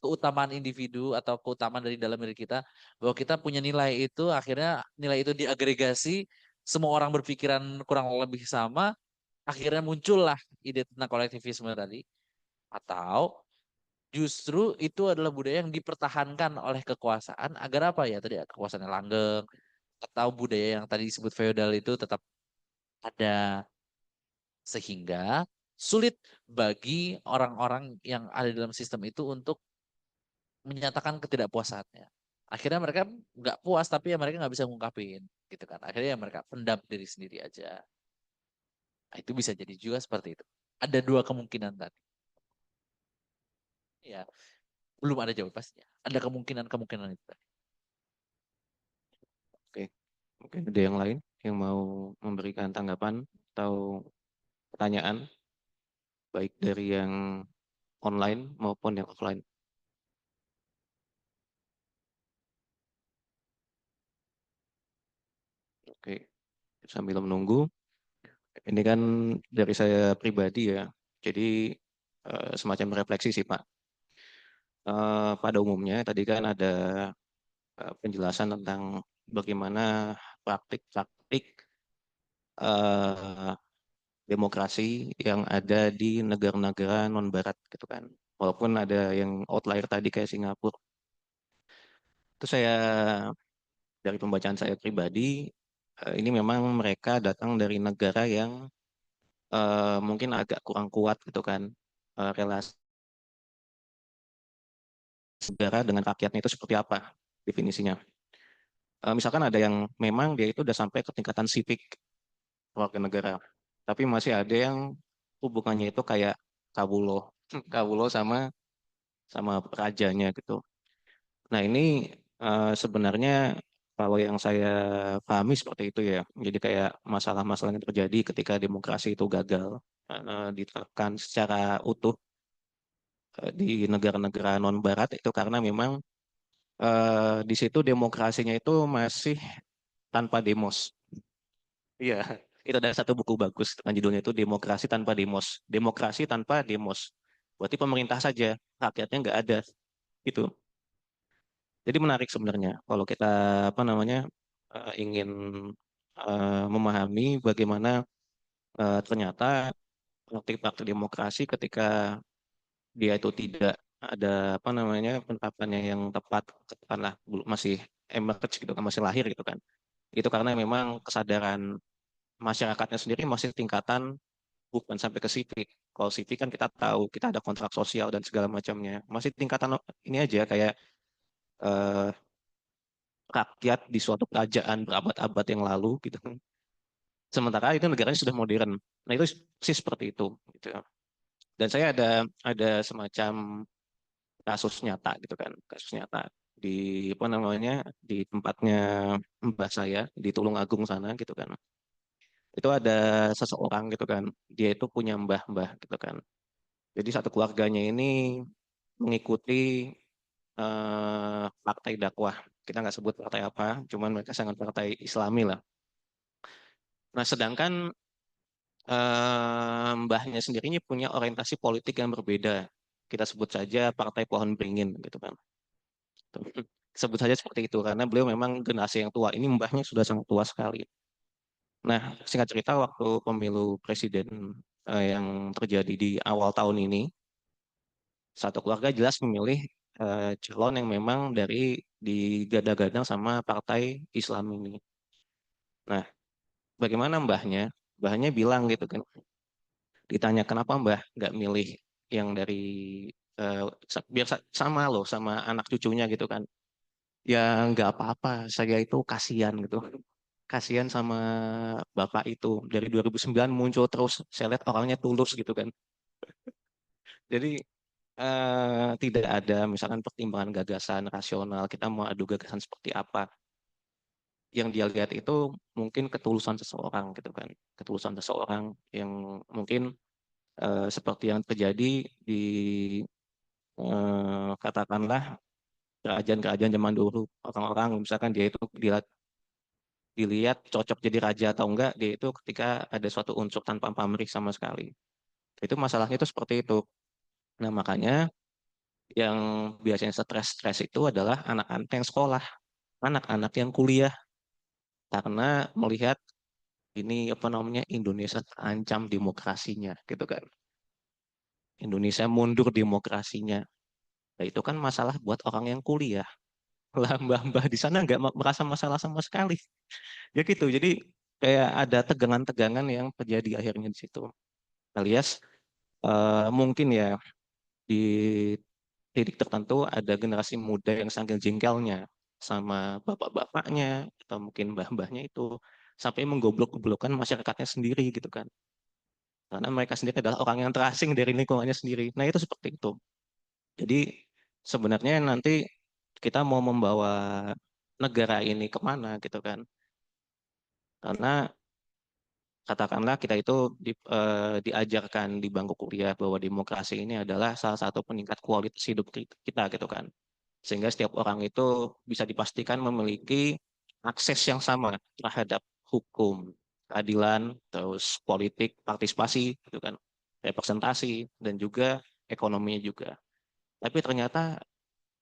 keutamaan individu atau keutamaan dari dalam diri kita, bahwa kita punya nilai itu, akhirnya nilai itu diagregasi, semua orang berpikiran kurang lebih sama, akhirnya muncullah ide tentang kolektivisme tadi. Atau justru itu adalah budaya yang dipertahankan oleh kekuasaan agar apa ya tadi ya, kekuasaannya langgeng, atau budaya yang tadi disebut feodal itu tetap ada sehingga sulit bagi orang-orang yang ada dalam sistem itu untuk menyatakan ketidakpuasannya. Akhirnya mereka nggak puas tapi ya mereka nggak bisa ngungkapin gitu kan. Akhirnya ya mereka pendam diri sendiri aja. Nah, itu bisa jadi juga seperti itu. Ada dua kemungkinan tadi. Ya, belum ada jawab pastinya. Ada kemungkinan-kemungkinan itu tadi. Oke, mungkin ada yang lain yang mau memberikan tanggapan atau pertanyaan baik dari yang online maupun yang offline. Oke, sambil menunggu, ini kan dari saya pribadi ya, jadi semacam refleksi sih Pak. Pada umumnya tadi kan ada penjelasan tentang bagaimana praktik-praktik demokrasi yang ada di negara-negara non-barat gitu kan, walaupun ada yang outlier tadi kayak Singapura. Itu dari pembacaan saya pribadi, ini memang mereka datang dari negara yang mungkin agak kurang kuat gitu kan, relasi negara dengan rakyatnya itu seperti apa definisinya. Misalkan ada yang memang dia itu udah sampai ke tingkatan sipik warga negara, tapi masih ada yang hubungannya itu kayak Kabulo, Kabulo sama sama rajanya gitu. Nah ini sebenarnya kalau yang saya pahami seperti itu ya. Jadi kayak masalah-masalah yang terjadi ketika demokrasi itu gagal diterapkan secara utuh di negara-negara non-Barat itu karena memang di situ demokrasinya itu masih tanpa demos. Iya, itu ada satu buku bagus kan judulnya itu Demokrasi Tanpa Demos. Demokrasi tanpa demos. Berarti pemerintah saja, rakyatnya nggak ada. Itu. Jadi menarik sebenarnya kalau kita apa namanya ingin memahami bagaimana ternyata praktik-praktik demokrasi ketika dia itu tidak ada apa namanya penerapannya yang tepat, katakanlah masih emerge gitu kan, masih lahir gitu kan. Itu karena memang kesadaran masyarakatnya sendiri masih tingkatan bukan sampai ke sipil. Kalau sipil kan kita tahu kita ada kontrak sosial dan segala macamnya. Masih tingkatan ini aja kayak eh, rakyat di suatu kerajaan berabad-abad yang lalu gitu. Sementara itu negaranya sudah modern. Nah itu sih seperti itu. Gitu. Dan saya ada semacam kasus nyata gitu kan, kasus nyata di apa namanya di tempatnya mbah saya di Tulungagung sana gitu kan. Itu ada seseorang gitu kan, dia itu punya mbah-mbah gitu kan. Jadi satu keluarganya ini mengikuti partai dakwah. Kita nggak sebut partai apa, cuman mereka sangat partai Islami lah. Nah, sedangkan mbahnya sendiri ini punya orientasi politik yang berbeda. Kita sebut saja Partai Pohon Beringin gitu kan. Sebut saja seperti itu karena beliau memang generasi yang tua. Ini mbahnya sudah sangat tua sekali. Nah, singkat cerita waktu pemilu presiden yang terjadi di awal tahun ini, satu keluarga jelas memilih calon yang memang dari digadang-gadang sama partai Islam ini. Nah, bagaimana mbahnya? Mbahnya bilang gitu kan, ditanya kenapa mbah nggak milih yang dari eh, biar sama loh sama anak cucunya gitu kan. Ya nggak apa-apa, saya itu kasihan gitu. Kasihan sama bapak itu. Dari 2009 muncul terus, saya lihat orangnya tulus gitu kan. Jadi tidak ada misalkan pertimbangan gagasan rasional, kita mau adu gagasan seperti apa. Yang dia lihat itu mungkin ketulusan seseorang gitu kan. Ketulusan seseorang yang mungkin seperti yang terjadi di katakanlah kerajaan-kerajaan zaman dulu. Orang-orang misalkan dia itu dilihat cocok jadi raja atau enggak, dia itu ketika ada suatu unsur tanpa pamrih sama sekali. Itu masalahnya itu seperti itu. Nah, makanya yang biasanya stres-stres itu adalah anak-anak yang sekolah, anak-anak yang kuliah, karena melihat ini apa namanya Indonesia terancam demokrasinya, gitu kan. Indonesia mundur demokrasinya. Nah, itu kan masalah buat orang yang kuliah. Lah mbah-mbah di sana nggak merasa masalah sama sekali. Ya gitu. Jadi kayak ada tegangan-tegangan yang terjadi akhirnya di situ. Alias mungkin ya di titik tertentu ada generasi muda yang saking jengkelnya sama bapak-bapaknya atau mungkin mbah-mbahnya itu sampai menggoblok-goblokkan masyarakatnya sendiri gitu kan. Karena mereka sendiri adalah orang yang terasing dari lingkungannya sendiri. Nah itu seperti itu. Jadi sebenarnya nanti kita mau membawa negara ini kemana gitu kan. Karena katakanlah kita itu diajarkan di bangku kuliah bahwa demokrasi ini adalah salah satu peningkat kualitas hidup kita gitu kan. Sehingga setiap orang itu bisa dipastikan memiliki akses yang sama terhadap hukum, keadilan, terus politik, partisipasi, gitu kan, representasi, dan juga ekonominya juga. Tapi ternyata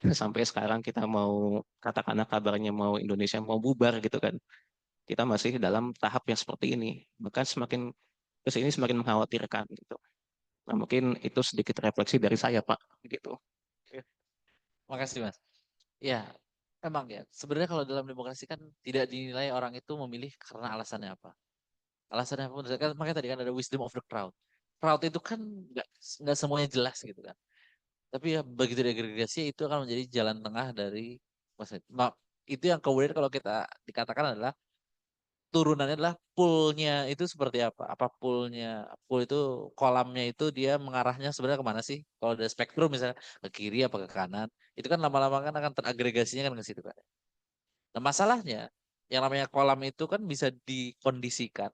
sampai sekarang kita mau katakanlah kabarnya mau Indonesia mau bubar gitu kan, kita masih dalam tahap yang seperti ini. Bahkan semakin kesini semakin mengkhawatirkan gitu. Nah, mungkin itu sedikit refleksi dari saya, Pak. Gitu. Makasih Mas. Ya, emang ya. Sebenarnya kalau dalam demokrasi kan tidak dinilai orang itu memilih karena alasannya apa. Alasannya apa? Makanya tadi kan ada wisdom of the crowd. Crowd itu kan nggak semuanya jelas gitu kan. Tapi ya begitu diagregasi itu akan menjadi jalan tengah dari itu yang kemudian kalau kita dikatakan adalah turunannya adalah poolnya itu seperti apa? Apa poolnya? Pool itu kolamnya itu dia mengarahnya sebenarnya kemana sih? Kalau ada spektrum misalnya ke kiri apa ke kanan, itu kan lama-lama kan akan teragregasinya kan ke situ kan. Nah masalahnya yang namanya kolam itu kan bisa dikondisikan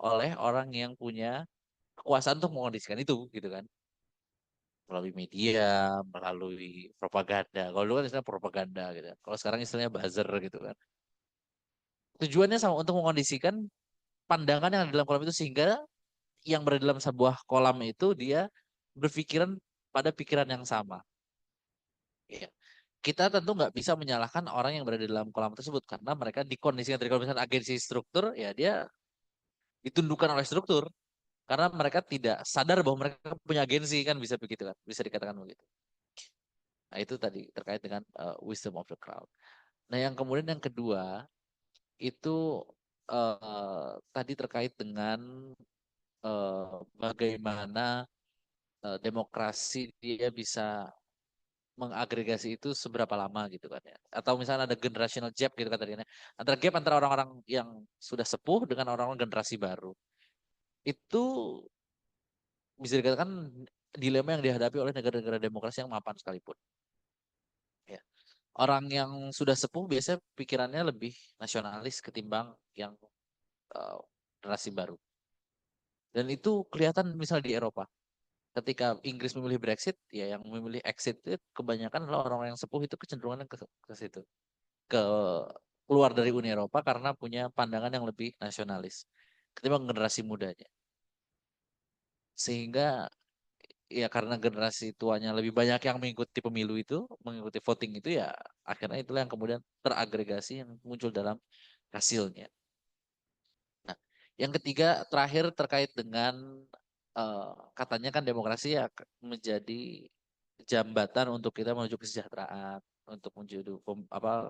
oleh orang yang punya kekuasaan untuk mengkondisikan itu gitu kan. Melalui media, melalui propaganda. Kalau dulu kan istilah propaganda gitu kan. Kalau sekarang istilahnya buzzer gitu kan. Tujuannya sama untuk mengkondisikan pandangan yang ada dalam kolam itu sehingga yang berada dalam sebuah kolam itu dia berpikiran pada pikiran yang sama. Ya. Kita tentu nggak bisa menyalahkan orang yang berada dalam kolam tersebut karena mereka dikondisikan dari kalau misalnya agensi struktur ya dia ditundukkan oleh struktur karena mereka tidak sadar bahwa mereka punya agensi kan bisa begitu kan bisa dikatakan begitu. Nah itu tadi terkait dengan wisdom of the crowd. Nah yang kemudian yang kedua itu tadi terkait dengan bagaimana demokrasi dia bisa mengagregasi itu seberapa lama gitu kan ya. Atau misalnya ada generational gap gitu kan tadi kan ya. Antara gap antara orang-orang yang sudah sepuh dengan orang-orang generasi baru. Itu bisa dikatakan dilema yang dihadapi oleh negara-negara demokrasi yang mapan sekalipun. Ya. Orang yang sudah sepuh biasanya pikirannya lebih nasionalis ketimbang yang uh, generasi baru. Dan itu kelihatan misalnya di Eropa. Ketika Inggris memilih Brexit, ya yang memilih exit itu kebanyakan adalah orang-orang yang sepuh itu kecenderungannya ke situ. Ke keluar dari Uni Eropa karena punya pandangan yang lebih nasionalis ketimbang generasi mudanya. Sehingga ya karena generasi tuanya lebih banyak yang mengikuti pemilu itu, mengikuti voting itu ya akhirnya itulah yang kemudian teragregasi yang muncul dalam hasilnya. Nah, yang ketiga terakhir terkait dengan katanya kan demokrasi ya menjadi jambatan untuk kita menuju kesejahteraan, untuk menuju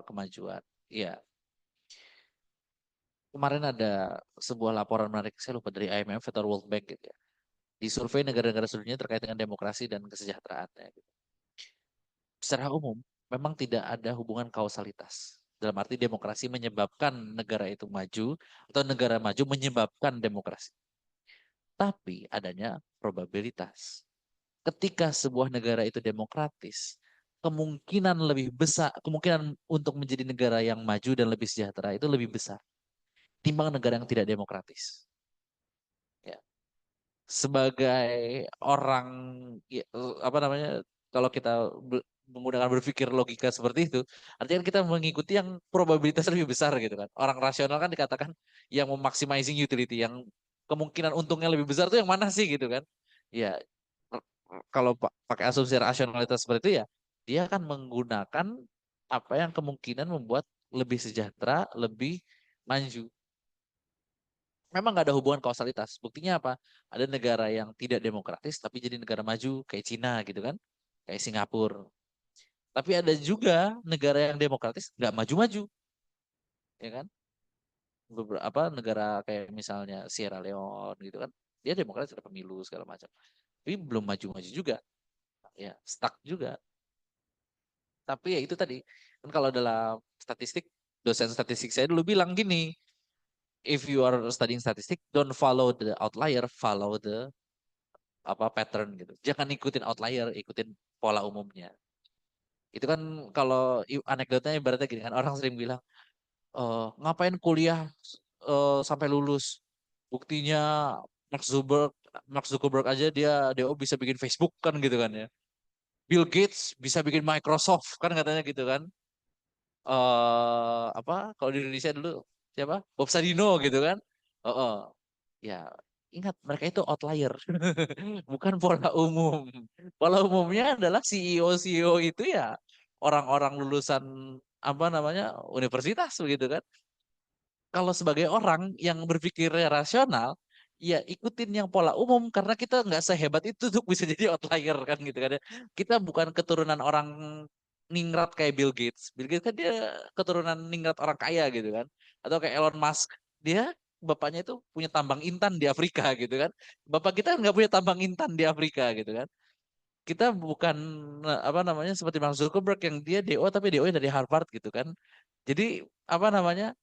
kemajuan. Iya. Kemarin ada sebuah laporan menarik, saya lupa dari IMF atau World Bank gitu ya. Di survei negara-negara seluruh dunia terkait dengan demokrasi dan kesejahteraannya. Gitu. Secara umum, memang tidak ada hubungan kausalitas. Dalam arti demokrasi menyebabkan negara itu maju, atau negara maju menyebabkan demokrasi. Tapi adanya probabilitas. Ketika sebuah negara itu demokratis, kemungkinan lebih besar, kemungkinan untuk menjadi negara yang maju dan lebih sejahtera itu lebih besar timbang negara yang tidak demokratis. Ya. Sebagai orang ya, apa namanya kalau kita menggunakan berpikir logika seperti itu, artinya kita mengikuti yang probabilitas lebih besar gitu kan. Orang rasional kan dikatakan yang memaximizing utility, yang kemungkinan untungnya lebih besar itu yang mana sih gitu kan. Ya kalau pakai asumsi rasionalitas seperti itu ya dia akan menggunakan apa yang kemungkinan membuat lebih sejahtera, lebih maju. Memang nggak ada hubungan kausalitas. Buktinya apa? Ada negara yang tidak demokratis tapi jadi negara maju kayak Cina gitu kan, kayak Singapura. Tapi ada juga negara yang demokratis nggak maju-maju, ya kan? Beberapa negara kayak misalnya Sierra Leone gitu kan, dia demokratis ada pemilu segala macam, tapi belum maju-maju juga, ya stuck juga. Tapi ya itu tadi kan kalau dalam statistik dosen statistik saya dulu bilang gini, if you are studying statistik, don't follow the outlier, follow the pattern gitu. Jangan ikutin outlier, ikutin pola umumnya. Itu kan kalau anekdotnya ibaratnya gini kan orang sering bilang, ngapain kuliah sampai lulus? Buktinya Mark Zuckerberg, Mark Zuckerberg aja dia DO bisa bikin Facebook kan gitu kan ya. Bill Gates bisa bikin Microsoft kan katanya gitu kan. Kalau di Indonesia dulu siapa? Bob Sadino gitu kan. Ya ingat mereka itu outlier, bukan pola umum. Pola umumnya adalah CEO itu ya orang-orang lulusan apa namanya universitas begitu kan. Kalau sebagai orang yang berpikir rasional, ya ikutin yang pola umum karena kita nggak sehebat itu untuk bisa jadi outlier kan gitu kan. Kita bukan keturunan orang ningrat kayak Bill Gates. Bill Gates kan dia keturunan ningrat orang kaya gitu kan. Atau kayak Elon Musk. Dia bapaknya itu punya tambang intan di Afrika gitu kan. Bapak kita nggak punya tambang intan di Afrika gitu kan. Kita bukan apa namanya seperti Mark Zuckerberg yang dia DO tapi DO-nya dari Harvard gitu kan. Jadi apa namanya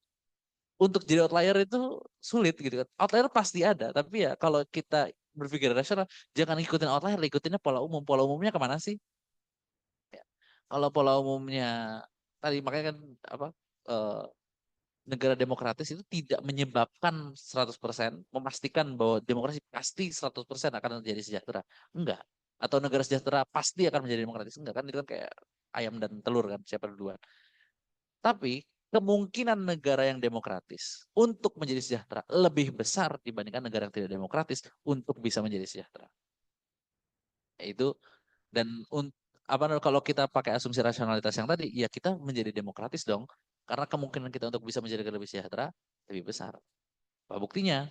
untuk jadi outlier itu sulit gitu kan. Outlier pasti ada, tapi ya kalau kita berpikir rasional, jangan ikutin outlier, ikutinnya pola umum. Pola umumnya kemana sih? Ya. Kalau pola umumnya tadi makanya kan apa eh, negara demokratis itu tidak menyebabkan 100% memastikan bahwa demokrasi pasti 100% akan menjadi sejahtera. Enggak. Atau negara sejahtera pasti akan menjadi demokratis. Enggak kan itu kan kayak ayam dan telur kan siapa duluan. Tapi kemungkinan negara yang demokratis untuk menjadi sejahtera lebih besar dibandingkan negara yang tidak demokratis untuk bisa menjadi sejahtera. Yaitu dan apa kalau kita pakai asumsi rasionalitas yang tadi, ya kita menjadi demokratis dong. Karena kemungkinan kita untuk bisa menjadi lebih sejahtera lebih besar. Apa buktinya?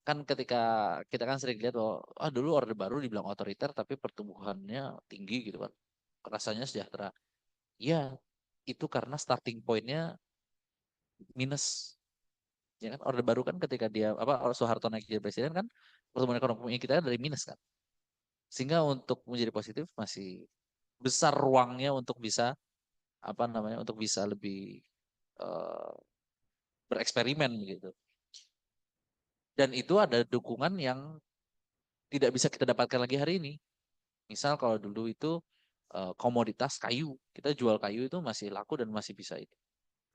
Kan ketika kita kan sering lihat bahwa dulu Orde Baru dibilang otoriter tapi pertumbuhannya tinggi gitu kan. Rasanya sejahtera. Ya, itu karena starting point-nya minus. Ya kan Orde Baru kan ketika dia apa Soeharto naik jadi presiden kan pertumbuhan ekonomi kita dari minus kan. Sehingga untuk menjadi positif masih besar ruangnya untuk bisa apa namanya untuk bisa lebih eh, bereksperimen gitu. Dan itu ada dukungan yang tidak bisa kita dapatkan lagi hari ini. Misal kalau dulu itu komoditas kayu, kita jual kayu itu masih laku dan masih bisa itu.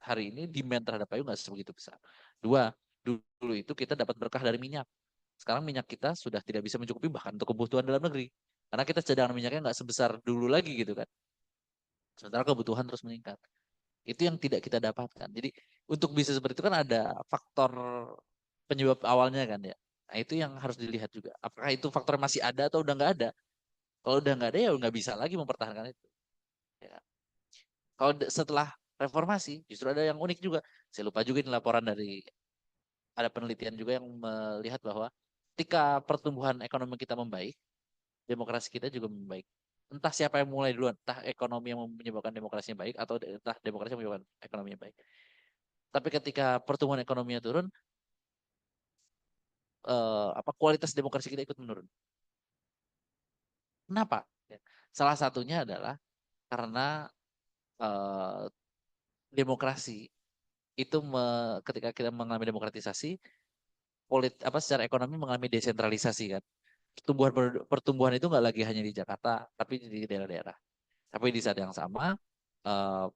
Hari ini demand terhadap kayu nggak sebegitu besar. Dua, dulu itu kita dapat berkah dari minyak. Sekarang minyak kita sudah tidak bisa mencukupi bahkan untuk kebutuhan dalam negeri. Karena kita cadangan minyaknya nggak sebesar dulu lagi gitu kan. Sementara kebutuhan terus meningkat. Itu yang tidak kita dapatkan. Jadi untuk bisa seperti itu kan ada faktor penyebab awalnya kan ya. Nah itu yang harus dilihat juga. Apakah itu faktor masih ada atau udah nggak ada? Kalau udah nggak ada ya nggak bisa lagi mempertahankan itu. Ya. Kalau setelah reformasi justru ada yang unik juga. Saya lupa juga ini laporan dari ada penelitian juga yang melihat bahwa ketika pertumbuhan ekonomi kita membaik, demokrasi kita juga membaik. Entah siapa yang mulai duluan, entah ekonomi yang menyebabkan demokrasinya baik atau entah demokrasi yang menyebabkan ekonominya baik. Tapi ketika pertumbuhan ekonominya turun, apa kualitas demokrasi kita ikut menurun. Kenapa? Ya. Salah satunya adalah karena eh, demokrasi itu ketika kita mengalami demokratisasi, apa secara ekonomi mengalami desentralisasi kan. Pertumbuhan itu nggak lagi hanya di Jakarta, tapi di daerah-daerah. Tapi di saat yang sama, eh,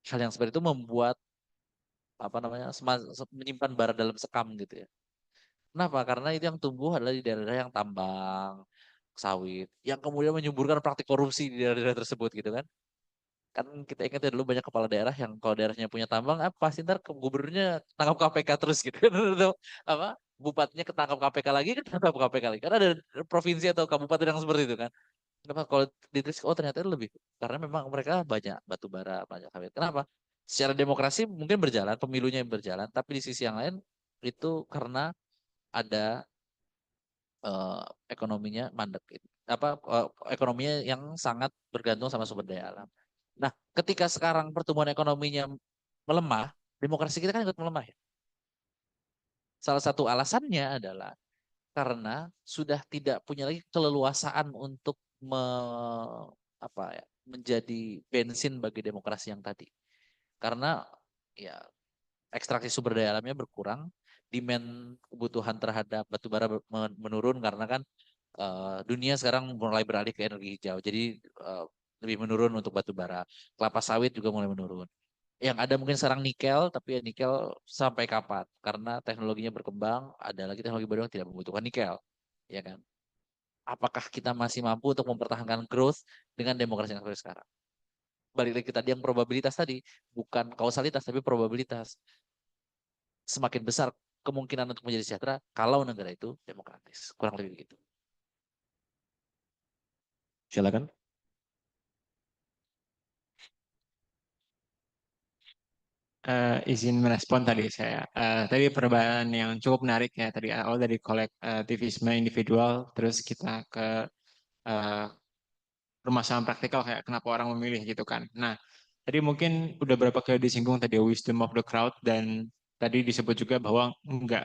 hal yang seperti itu membuat apa namanya menyimpan bara dalam sekam gitu ya. Kenapa? Karena itu yang tumbuh adalah di daerah-daerah yang tambang, sawit, yang kemudian menyuburkan praktik korupsi di daerah-daerah tersebut gitu kan. Kan kita ingat ya dulu banyak kepala daerah yang kalau daerahnya punya tambang, pasti ntar gubernurnya tangkap KPK terus gitu kan. Atau apa? Bupatinya ketangkap KPK lagi, ketangkap KPK lagi. Karena ada provinsi atau kabupaten yang seperti itu kan. Kenapa kalau ditelis, oh ternyata itu lebih. Karena memang mereka banyak batu bara, banyak sawit. Kenapa? Secara demokrasi mungkin berjalan, pemilunya yang berjalan, tapi di sisi yang lain itu karena ada eh, ekonominya mandek gitu. Apa ekonominya yang sangat bergantung sama sumber daya alam. Nah, ketika sekarang pertumbuhan ekonominya melemah, demokrasi kita kan ikut melemah ya. Salah satu alasannya adalah karena sudah tidak punya lagi keleluasaan untuk apa ya, menjadi bensin bagi demokrasi yang tadi. Karena ya ekstraksi sumber daya alamnya berkurang, demand kebutuhan terhadap batu bara menurun karena kan dunia sekarang mulai beralih ke energi hijau. Jadi eh, lebih menurun untuk batu bara. Kelapa sawit juga mulai menurun. Yang ada mungkin sekarang nikel, tapi ya nikel sampai kapan? Karena teknologinya berkembang, ada lagi teknologi baru yang tidak membutuhkan nikel, ya kan? Apakah kita masih mampu untuk mempertahankan growth dengan demokrasi yang seperti sekarang? Balik lagi tadi yang probabilitas tadi, bukan kausalitas tapi probabilitas. Semakin besar kemungkinan untuk menjadi sejahtera kalau negara itu demokratis. Kurang lebih begitu. Silakan. izin merespon tadi saya. Tadi perbedaan yang cukup menarik ya tadi awal dari kolektivisme individual, terus kita ke eh, permasalahan praktikal kayak kenapa orang memilih gitu kan. Nah, tadi mungkin udah berapa kali disinggung tadi wisdom of the crowd dan tadi disebut juga bahwa nggak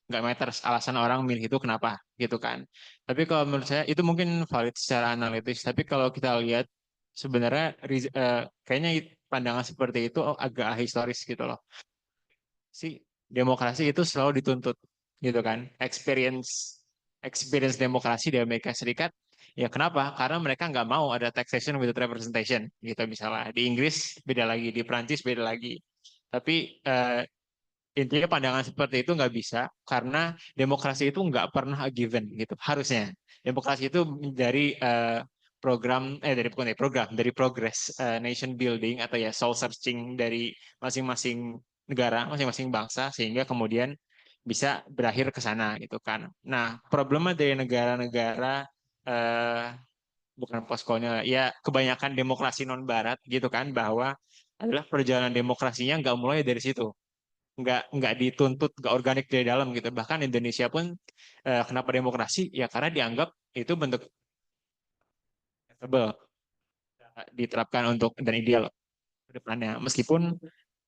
matters alasan orang milih itu kenapa gitu kan. Tapi kalau menurut saya itu mungkin valid secara analitis. Tapi kalau kita lihat sebenarnya kayaknya pandangan seperti itu agak ahistoris gitu loh. Demokrasi itu selalu dituntut gitu kan. Experience demokrasi di Amerika Serikat. Ya kenapa? Karena mereka nggak mau ada taxation without representation gitu misalnya. Di Inggris beda lagi, di Prancis beda lagi. Tapi intinya pandangan seperti itu nggak bisa karena demokrasi itu nggak pernah a given gitu. Harusnya demokrasi itu dari dari bukan dari program dari progress nation building atau ya soul searching dari masing-masing negara, masing-masing bangsa sehingga kemudian bisa berakhir ke sana gitu kan. Nah, problema dari negara-negara eh, bukan postkolonial ya kebanyakan demokrasi non barat gitu kan bahwa adalah perjalanan demokrasinya nggak mulai dari situ, nggak dituntut, nggak organik dari dalam gitu. Bahkan Indonesia pun kenapa demokrasi ya karena dianggap itu bentuk acceptable, diterapkan untuk dan ideal ke depannya meskipun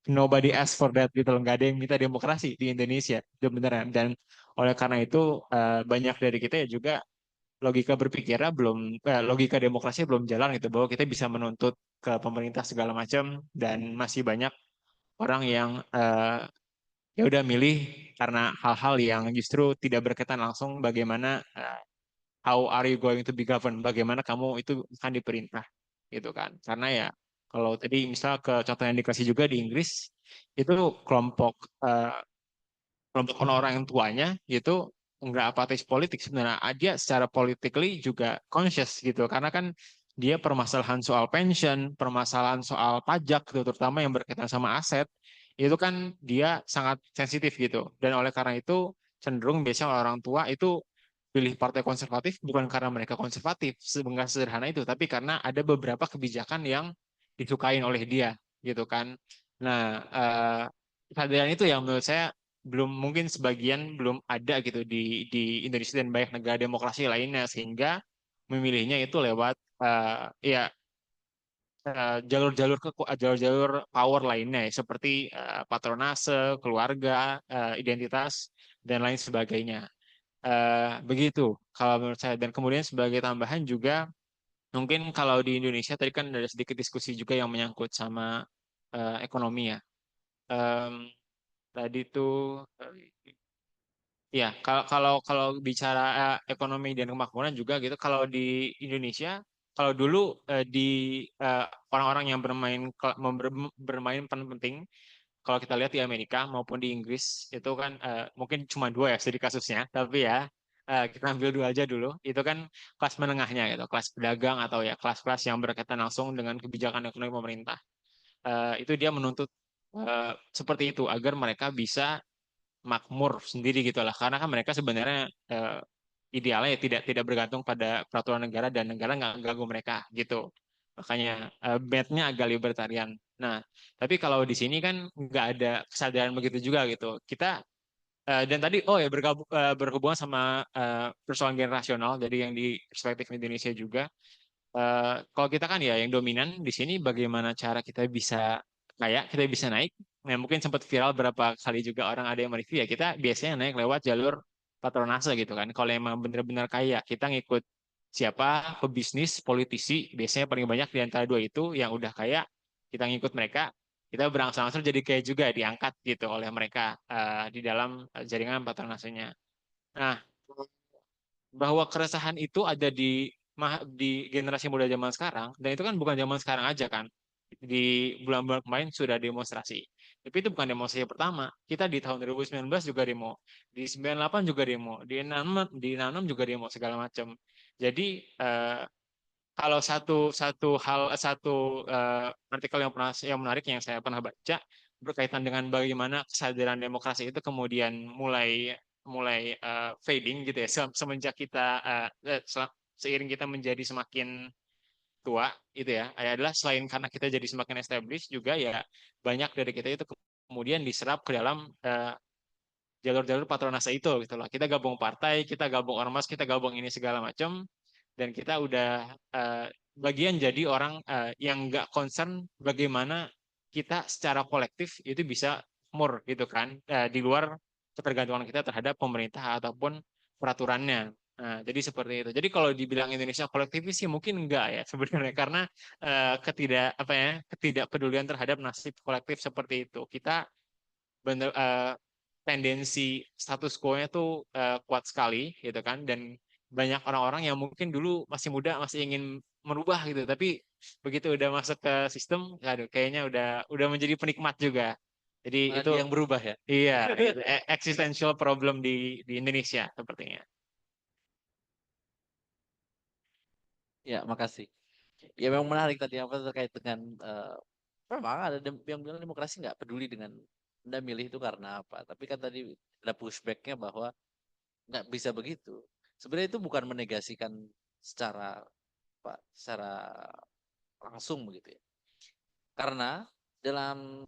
nobody ask for that gitu loh, nggak ada yang minta demokrasi di Indonesia itu beneran. Dan oleh karena itu banyak dari kita ya juga logika demokrasi belum jalan gitu bahwa kita bisa menuntut ke pemerintah segala macam dan masih banyak orang yang ya udah milih karena hal-hal yang justru tidak berkaitan langsung bagaimana how are you going to be governed, bagaimana kamu itu akan diperintah gitu kan. Karena ya kalau tadi misal ke contoh yang dikasih juga di Inggris itu kelompok eh, kelompok orang yang tuanya gitu nggak apatis politik sebenarnya. Dia secara politically juga conscious gitu karena kan dia permasalahan soal pension, permasalahan soal pajak gitu, terutama yang berkaitan sama aset itu kan dia sangat sensitif gitu. Dan oleh karena itu cenderung biasanya orang tua itu pilih partai konservatif bukan karena mereka konservatif, sebenarnya sederhana itu, tapi karena ada beberapa kebijakan yang disukain oleh dia gitu kan. Nah, kesadaran itu yang menurut saya belum mungkin sebagian belum ada gitu di Indonesia dan banyak negara demokrasi lainnya sehingga memilihnya itu lewat ya jalur-jalur power lainnya ya, seperti patronase, keluarga, identitas dan lain sebagainya. Begitu kalau menurut saya. Dan kemudian sebagai tambahan juga mungkin kalau di Indonesia tadi kan ada sedikit diskusi juga yang menyangkut sama ekonomi ya. Em, Tadi tuh ya, kalau bicara ekonomi dan kemakmuran juga gitu. Kalau di Indonesia, kalau dulu di eh, orang-orang yang bermain peran penting, kalau kita lihat di Amerika maupun di Inggris itu kan mungkin cuma dua ya studi kasusnya, tapi ya kita ambil dua aja dulu. Itu kan kelas menengahnya gitu, kelas pedagang atau ya kelas-kelas yang berkaitan langsung dengan kebijakan ekonomi pemerintah. Itu dia menuntut seperti itu agar mereka bisa makmur sendiri gitu lah karena kan mereka sebenarnya idealnya ya tidak bergantung pada peraturan negara dan negara nggak ganggu mereka gitu makanya bednya agak libertarian. Nah tapi kalau di sini kan nggak ada kesadaran begitu juga gitu kita dan tadi oh ya berhubungan sama persoalan generasional jadi yang di perspektif Indonesia juga. Kalau kita kan ya yang dominan di sini bagaimana cara kita bisa kita bisa naik. Nah, mungkin sempat viral berapa kali juga orang ada yang mereview ya kita biasanya naik lewat jalur patronase gitu kan. Kalau emang benar-benar kaya kita ngikut siapa pebisnis, politisi biasanya paling banyak di antara dua itu yang udah kaya kita ngikut mereka kita berangsur-angsur jadi kaya juga diangkat gitu oleh mereka di dalam jaringan patronasenya. Nah, bahwa keresahan itu ada di generasi muda zaman sekarang dan itu kan bukan zaman sekarang aja kan di bulan-bulan kemarin sudah demonstrasi tapi itu bukan demonstrasi pertama kita di tahun 2019 juga demo di 98 juga demo di 66 juga demo segala macam jadi eh, kalau satu artikel yang menarik yang saya pernah baca berkaitan dengan bagaimana kesadaran demokrasi itu kemudian mulai mulai fading gitu ya semenjak kita seiring kita menjadi semakin tua itu ya adalah selain karena kita jadi semakin established juga ya banyak dari kita itu kemudian diserap ke dalam jalur-jalur patronase itu gitu loh. Kita gabung partai, kita gabung ormas, kita gabung ini segala macam, dan kita udah bagian jadi orang yang nggak concern bagaimana kita secara kolektif itu bisa more gitu kan, di luar ketergantungan kita terhadap pemerintah ataupun peraturannya. Nah, jadi seperti itu. Jadi kalau dibilang Indonesia kolektivis sih mungkin enggak ya sebenarnya, karena ketidakpedulian terhadap nasib kolektif seperti itu. Kita bener tendensi status quo-nya tuh kuat sekali gitu kan, dan banyak orang-orang yang mungkin dulu masih muda masih ingin merubah gitu, tapi begitu udah masuk ke sistem, aduh kayaknya udah menjadi penikmat juga. Jadi Malah itu dia yang berubah ya. iya existential problem di Indonesia sepertinya. Ya, makasih. Ya memang menarik tadi apa terkait dengan memang ada yang bilang demokrasi nggak peduli dengan Anda milih itu karena apa. Tapi kan tadi ada pushbacknya bahwa nggak bisa begitu. Sebenarnya itu bukan menegasikan secara secara langsung begitu ya. Karena dalam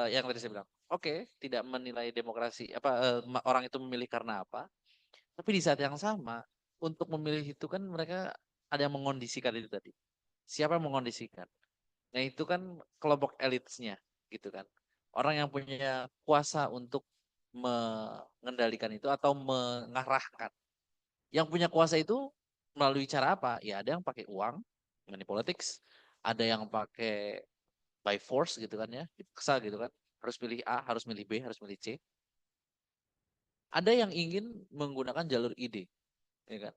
yang tadi saya bilang, oke, tidak menilai demokrasi orang itu memilih karena apa, tapi di saat yang sama untuk memilih itu kan mereka ada yang mengondisikan itu tadi. Siapa yang mengondisikan? Nah, itu kan kelompok elitnya gitu kan. Orang yang punya kuasa untuk mengendalikan itu atau mengarahkan. Yang punya kuasa itu melalui cara apa? Ya ada yang pakai uang, money politics, ada yang pakai by force gitu kan ya, dipaksa gitu kan. Harus pilih A, harus milih B, harus milih C. Ada yang ingin menggunakan jalur ide, ya kan.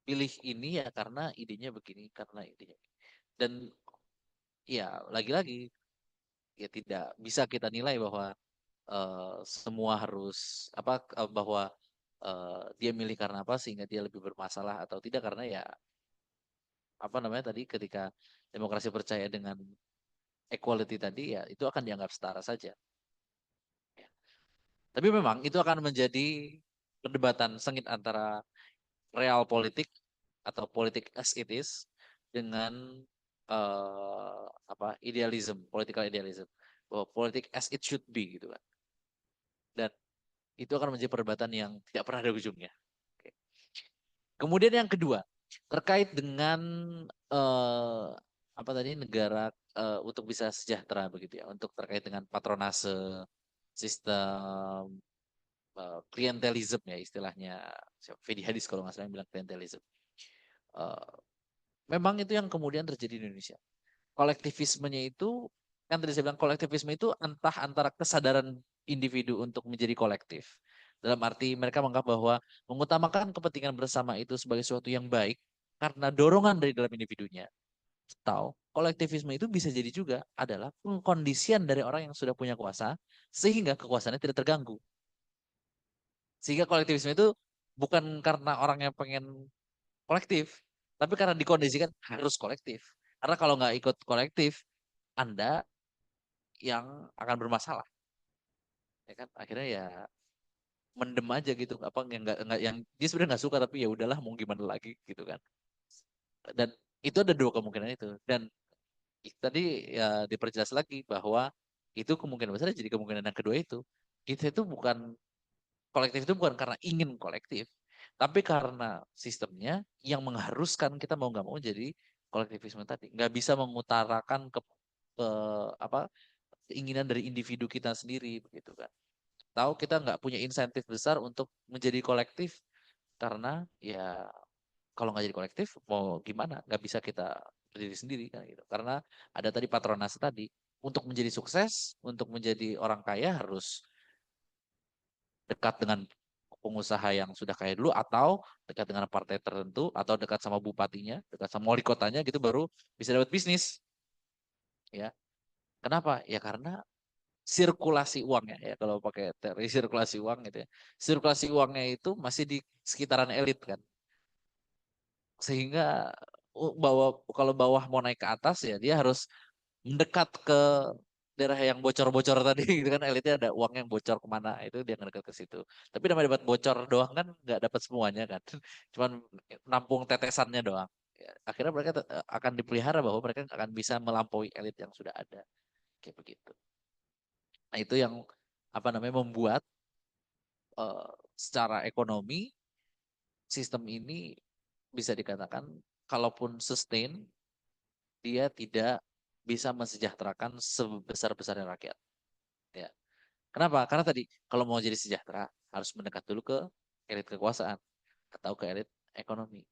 Pilih ini ya karena idenya begini, karena idenya. Dan ya lagi-lagi ya tidak bisa kita nilai bahwa semua harus bahwa dia milih karena apa sehingga dia lebih bermasalah atau tidak, karena ya apa namanya tadi ketika demokrasi percaya dengan equality tadi ya itu akan dianggap setara saja. Ya. Tapi memang itu akan menjadi perdebatan sengit antara real politik atau politik as it is dengan idealism, political idealism, bahwa politik as it should be gitu kan. Dan itu akan menjadi perdebatan yang tidak pernah ada ujungnya. Oke. Kemudian yang kedua, terkait dengan apa tadi negara untuk bisa sejahtera begitu ya, untuk terkait dengan patronase, sistem klientelisme ya istilahnya, Fedi Hadis kalau nggak salah yang bilang klientelisme. Memang itu yang kemudian terjadi di Indonesia. Kolektivismenya itu, kan tadi saya bilang kolektivisme itu entah antara kesadaran individu untuk menjadi kolektif. Dalam arti mereka menganggap bahwa mengutamakan kepentingan bersama itu sebagai sesuatu yang baik karena dorongan dari dalam individunya. Atau kolektivisme itu bisa jadi juga adalah pengkondisian dari orang yang sudah punya kuasa sehingga kekuasaannya tidak terganggu. Sehingga kolektivisme itu bukan karena orangnya pengen kolektif, tapi karena dikondisikan harus kolektif. Karena kalau nggak ikut kolektif, Anda yang akan bermasalah. Ya kan? Akhirnya ya mendem aja gitu. Apa yang nggak yang dia sebenarnya nggak suka tapi ya udahlah mau gimana lagi gitu kan. Dan itu ada dua kemungkinan itu. Dan tadi ya diperjelas lagi bahwa itu kemungkinan besar jadi kemungkinan yang kedua itu. Kita itu bukan kolektif itu bukan karena ingin kolektif, tapi karena sistemnya yang mengharuskan kita mau nggak mau jadi kolektivisme tadi. Nggak bisa mengutarakan ke apa keinginan dari individu kita sendiri begitu kan. Tahu kita nggak punya insentif besar untuk menjadi kolektif karena ya kalau nggak jadi kolektif mau gimana? Nggak bisa kita berdiri sendiri kan gitu. Karena ada tadi patronase tadi untuk menjadi sukses, untuk menjadi orang kaya harus dekat dengan pengusaha yang sudah kaya dulu atau dekat dengan partai tertentu atau dekat sama bupatinya, dekat sama wali kotanya gitu baru bisa dapat bisnis. Ya. Kenapa? Ya karena sirkulasi uangnya ya kalau pakai teori sirkulasi uang gitu ya. Sirkulasi uangnya itu masih di sekitaran elit kan. Sehingga kalau bawah mau naik ke atas ya dia harus mendekat ke daerah yang bocor-bocor tadi gitu kan, elitnya ada uang yang bocor kemana itu dia ngedekat ke situ. Tapi namanya dapat bocor doang kan nggak dapat semuanya kan. Cuman nampung tetesannya doang. Ya, akhirnya mereka akan dipelihara bahwa mereka akan bisa melampaui elit yang sudah ada. Kayak begitu. Nah, itu yang apa namanya membuat secara ekonomi sistem ini bisa dikatakan kalaupun sustain dia tidak bisa mensejahterakan sebesar-besarnya rakyat. Ya. Kenapa? Karena tadi kalau mau jadi sejahtera harus mendekat dulu ke elit kekuasaan atau ke elit ekonomi.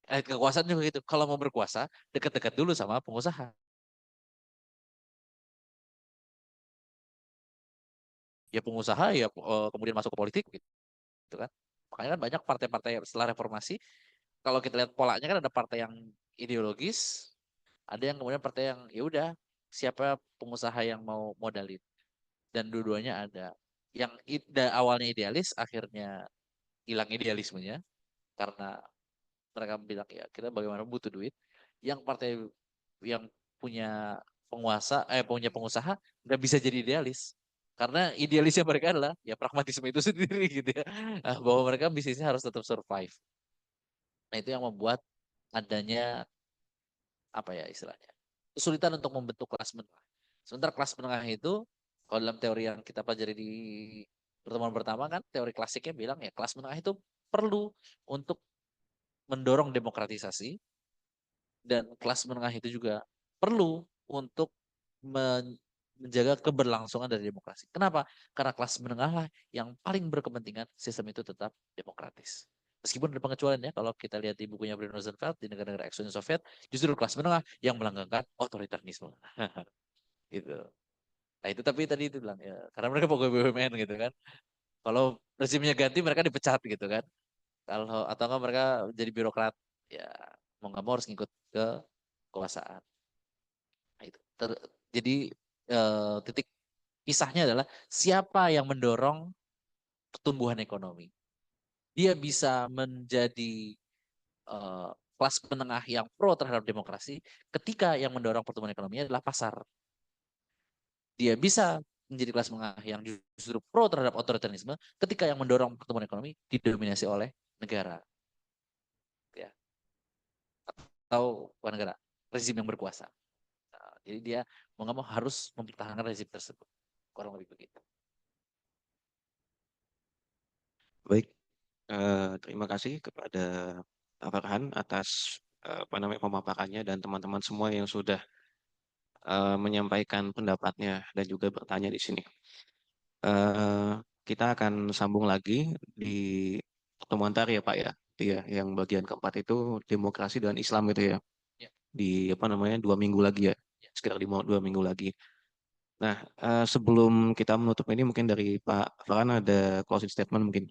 Elit kekuasaan juga gitu. Kalau mau berkuasa, dekat-dekat dulu sama pengusaha. Ya pengusaha ya kemudian masuk ke politik gitu kan. Makanya kan banyak partai-partai setelah reformasi, kalau kita lihat polanya kan ada partai yang ideologis, ada yang kemudian partai yang ya udah siapa pengusaha yang mau modalin. Dan dua-duanya ada. Yang awalnya idealis akhirnya hilang idealismenya karena mereka bilang ya kita bagaimana butuh duit. Yang partai yang punya punya pengusaha nggak bisa jadi idealis karena idealisnya mereka adalah ya pragmatisme itu sendiri gitu ya. Bahwa mereka bisnisnya harus tetap survive. Nah itu yang membuat adanya apa ya istilahnya kesulitan untuk membentuk kelas menengah. Sementara kelas menengah itu kalau dalam teori yang kita pelajari di pertemuan pertama kan teori klasiknya bilang ya kelas menengah itu perlu untuk mendorong demokratisasi dan kelas menengah itu juga perlu untuk menjaga keberlangsungan dari demokrasi. Kenapa? Karena kelas menengah lah yang paling berkepentingan sistem itu tetap demokratis. Meskipun ada pengecualian ya, kalau kita lihat di bukunya Bruno Rosenfeld di negara-negara ex Uni Soviet, justru kelas menengah yang melanggengkan otoritarisme. Gitu. Nah itu tapi tadi itu bilang ya, karena mereka pegawai BUMN gitu kan. Kalau rezimnya ganti mereka dipecat gitu kan. Kalau atau enggak mereka jadi birokrat, ya mau nggak mau harus ngikut ke kekuasaan. Nah, itu. Jadi titik pisahnya adalah siapa yang mendorong pertumbuhan ekonomi. Dia bisa menjadi kelas menengah yang pro terhadap demokrasi ketika yang mendorong pertumbuhan ekonominya adalah pasar. Dia bisa menjadi kelas menengah yang justru pro terhadap otoritarisme ketika yang mendorong pertumbuhan ekonomi didominasi oleh negara. Ya. Atau bukan negara, rezim yang berkuasa. Nah, jadi dia mau nggak mau harus mempertahankan rezim tersebut. Kurang lebih begitu. Baik, terima kasih kepada Pak Farhan atas apa namanya pemaparannya dan teman-teman semua yang sudah menyampaikan pendapatnya dan juga bertanya di sini. Kita akan sambung lagi di pertemuan ntar ya Pak ya. Iya, yang bagian keempat itu demokrasi dan Islam itu ya. Ya. Di apa namanya 2 minggu lagi ya. Ya. Sekitar 2 minggu lagi. Nah, sebelum kita menutup ini mungkin dari Pak Farhan ada closing statement mungkin.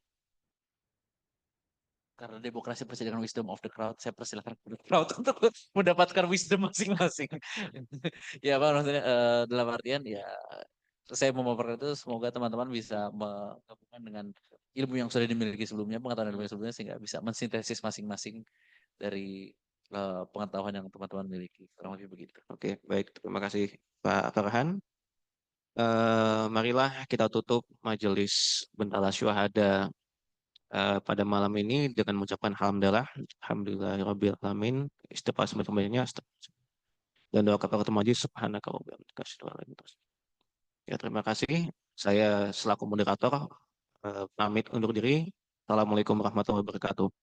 Karena demokrasi bersih dengan wisdom of the crowd, saya persilahkan kepada crowd untuk mendapatkan wisdom masing-masing. Ya Pak, maksudnya dalam artian ya saya mau memaparkan itu semoga teman-teman bisa menggabungkan dengan ilmu yang sudah dimiliki sebelumnya, pengetahuan ilmu yang sebelumnya sehingga bisa mensintesis masing-masing dari pengetahuan yang teman-teman miliki. Kurang lebih begitu. Oke, baik. Terima kasih Pak Farhan. Marilah kita tutup majelis Bentala Syuhada pada malam ini dengan mengucapkan alhamdulillahirabbil alamin, istighfar sebanyak-banyaknya dan doa kafaratul majlis subhanaka wa bihamdika asyhadu an la ilaha illa anta. Ya, terima kasih. Saya selaku moderator pamit undur diri. Assalamualaikum warahmatullahi wabarakatuh.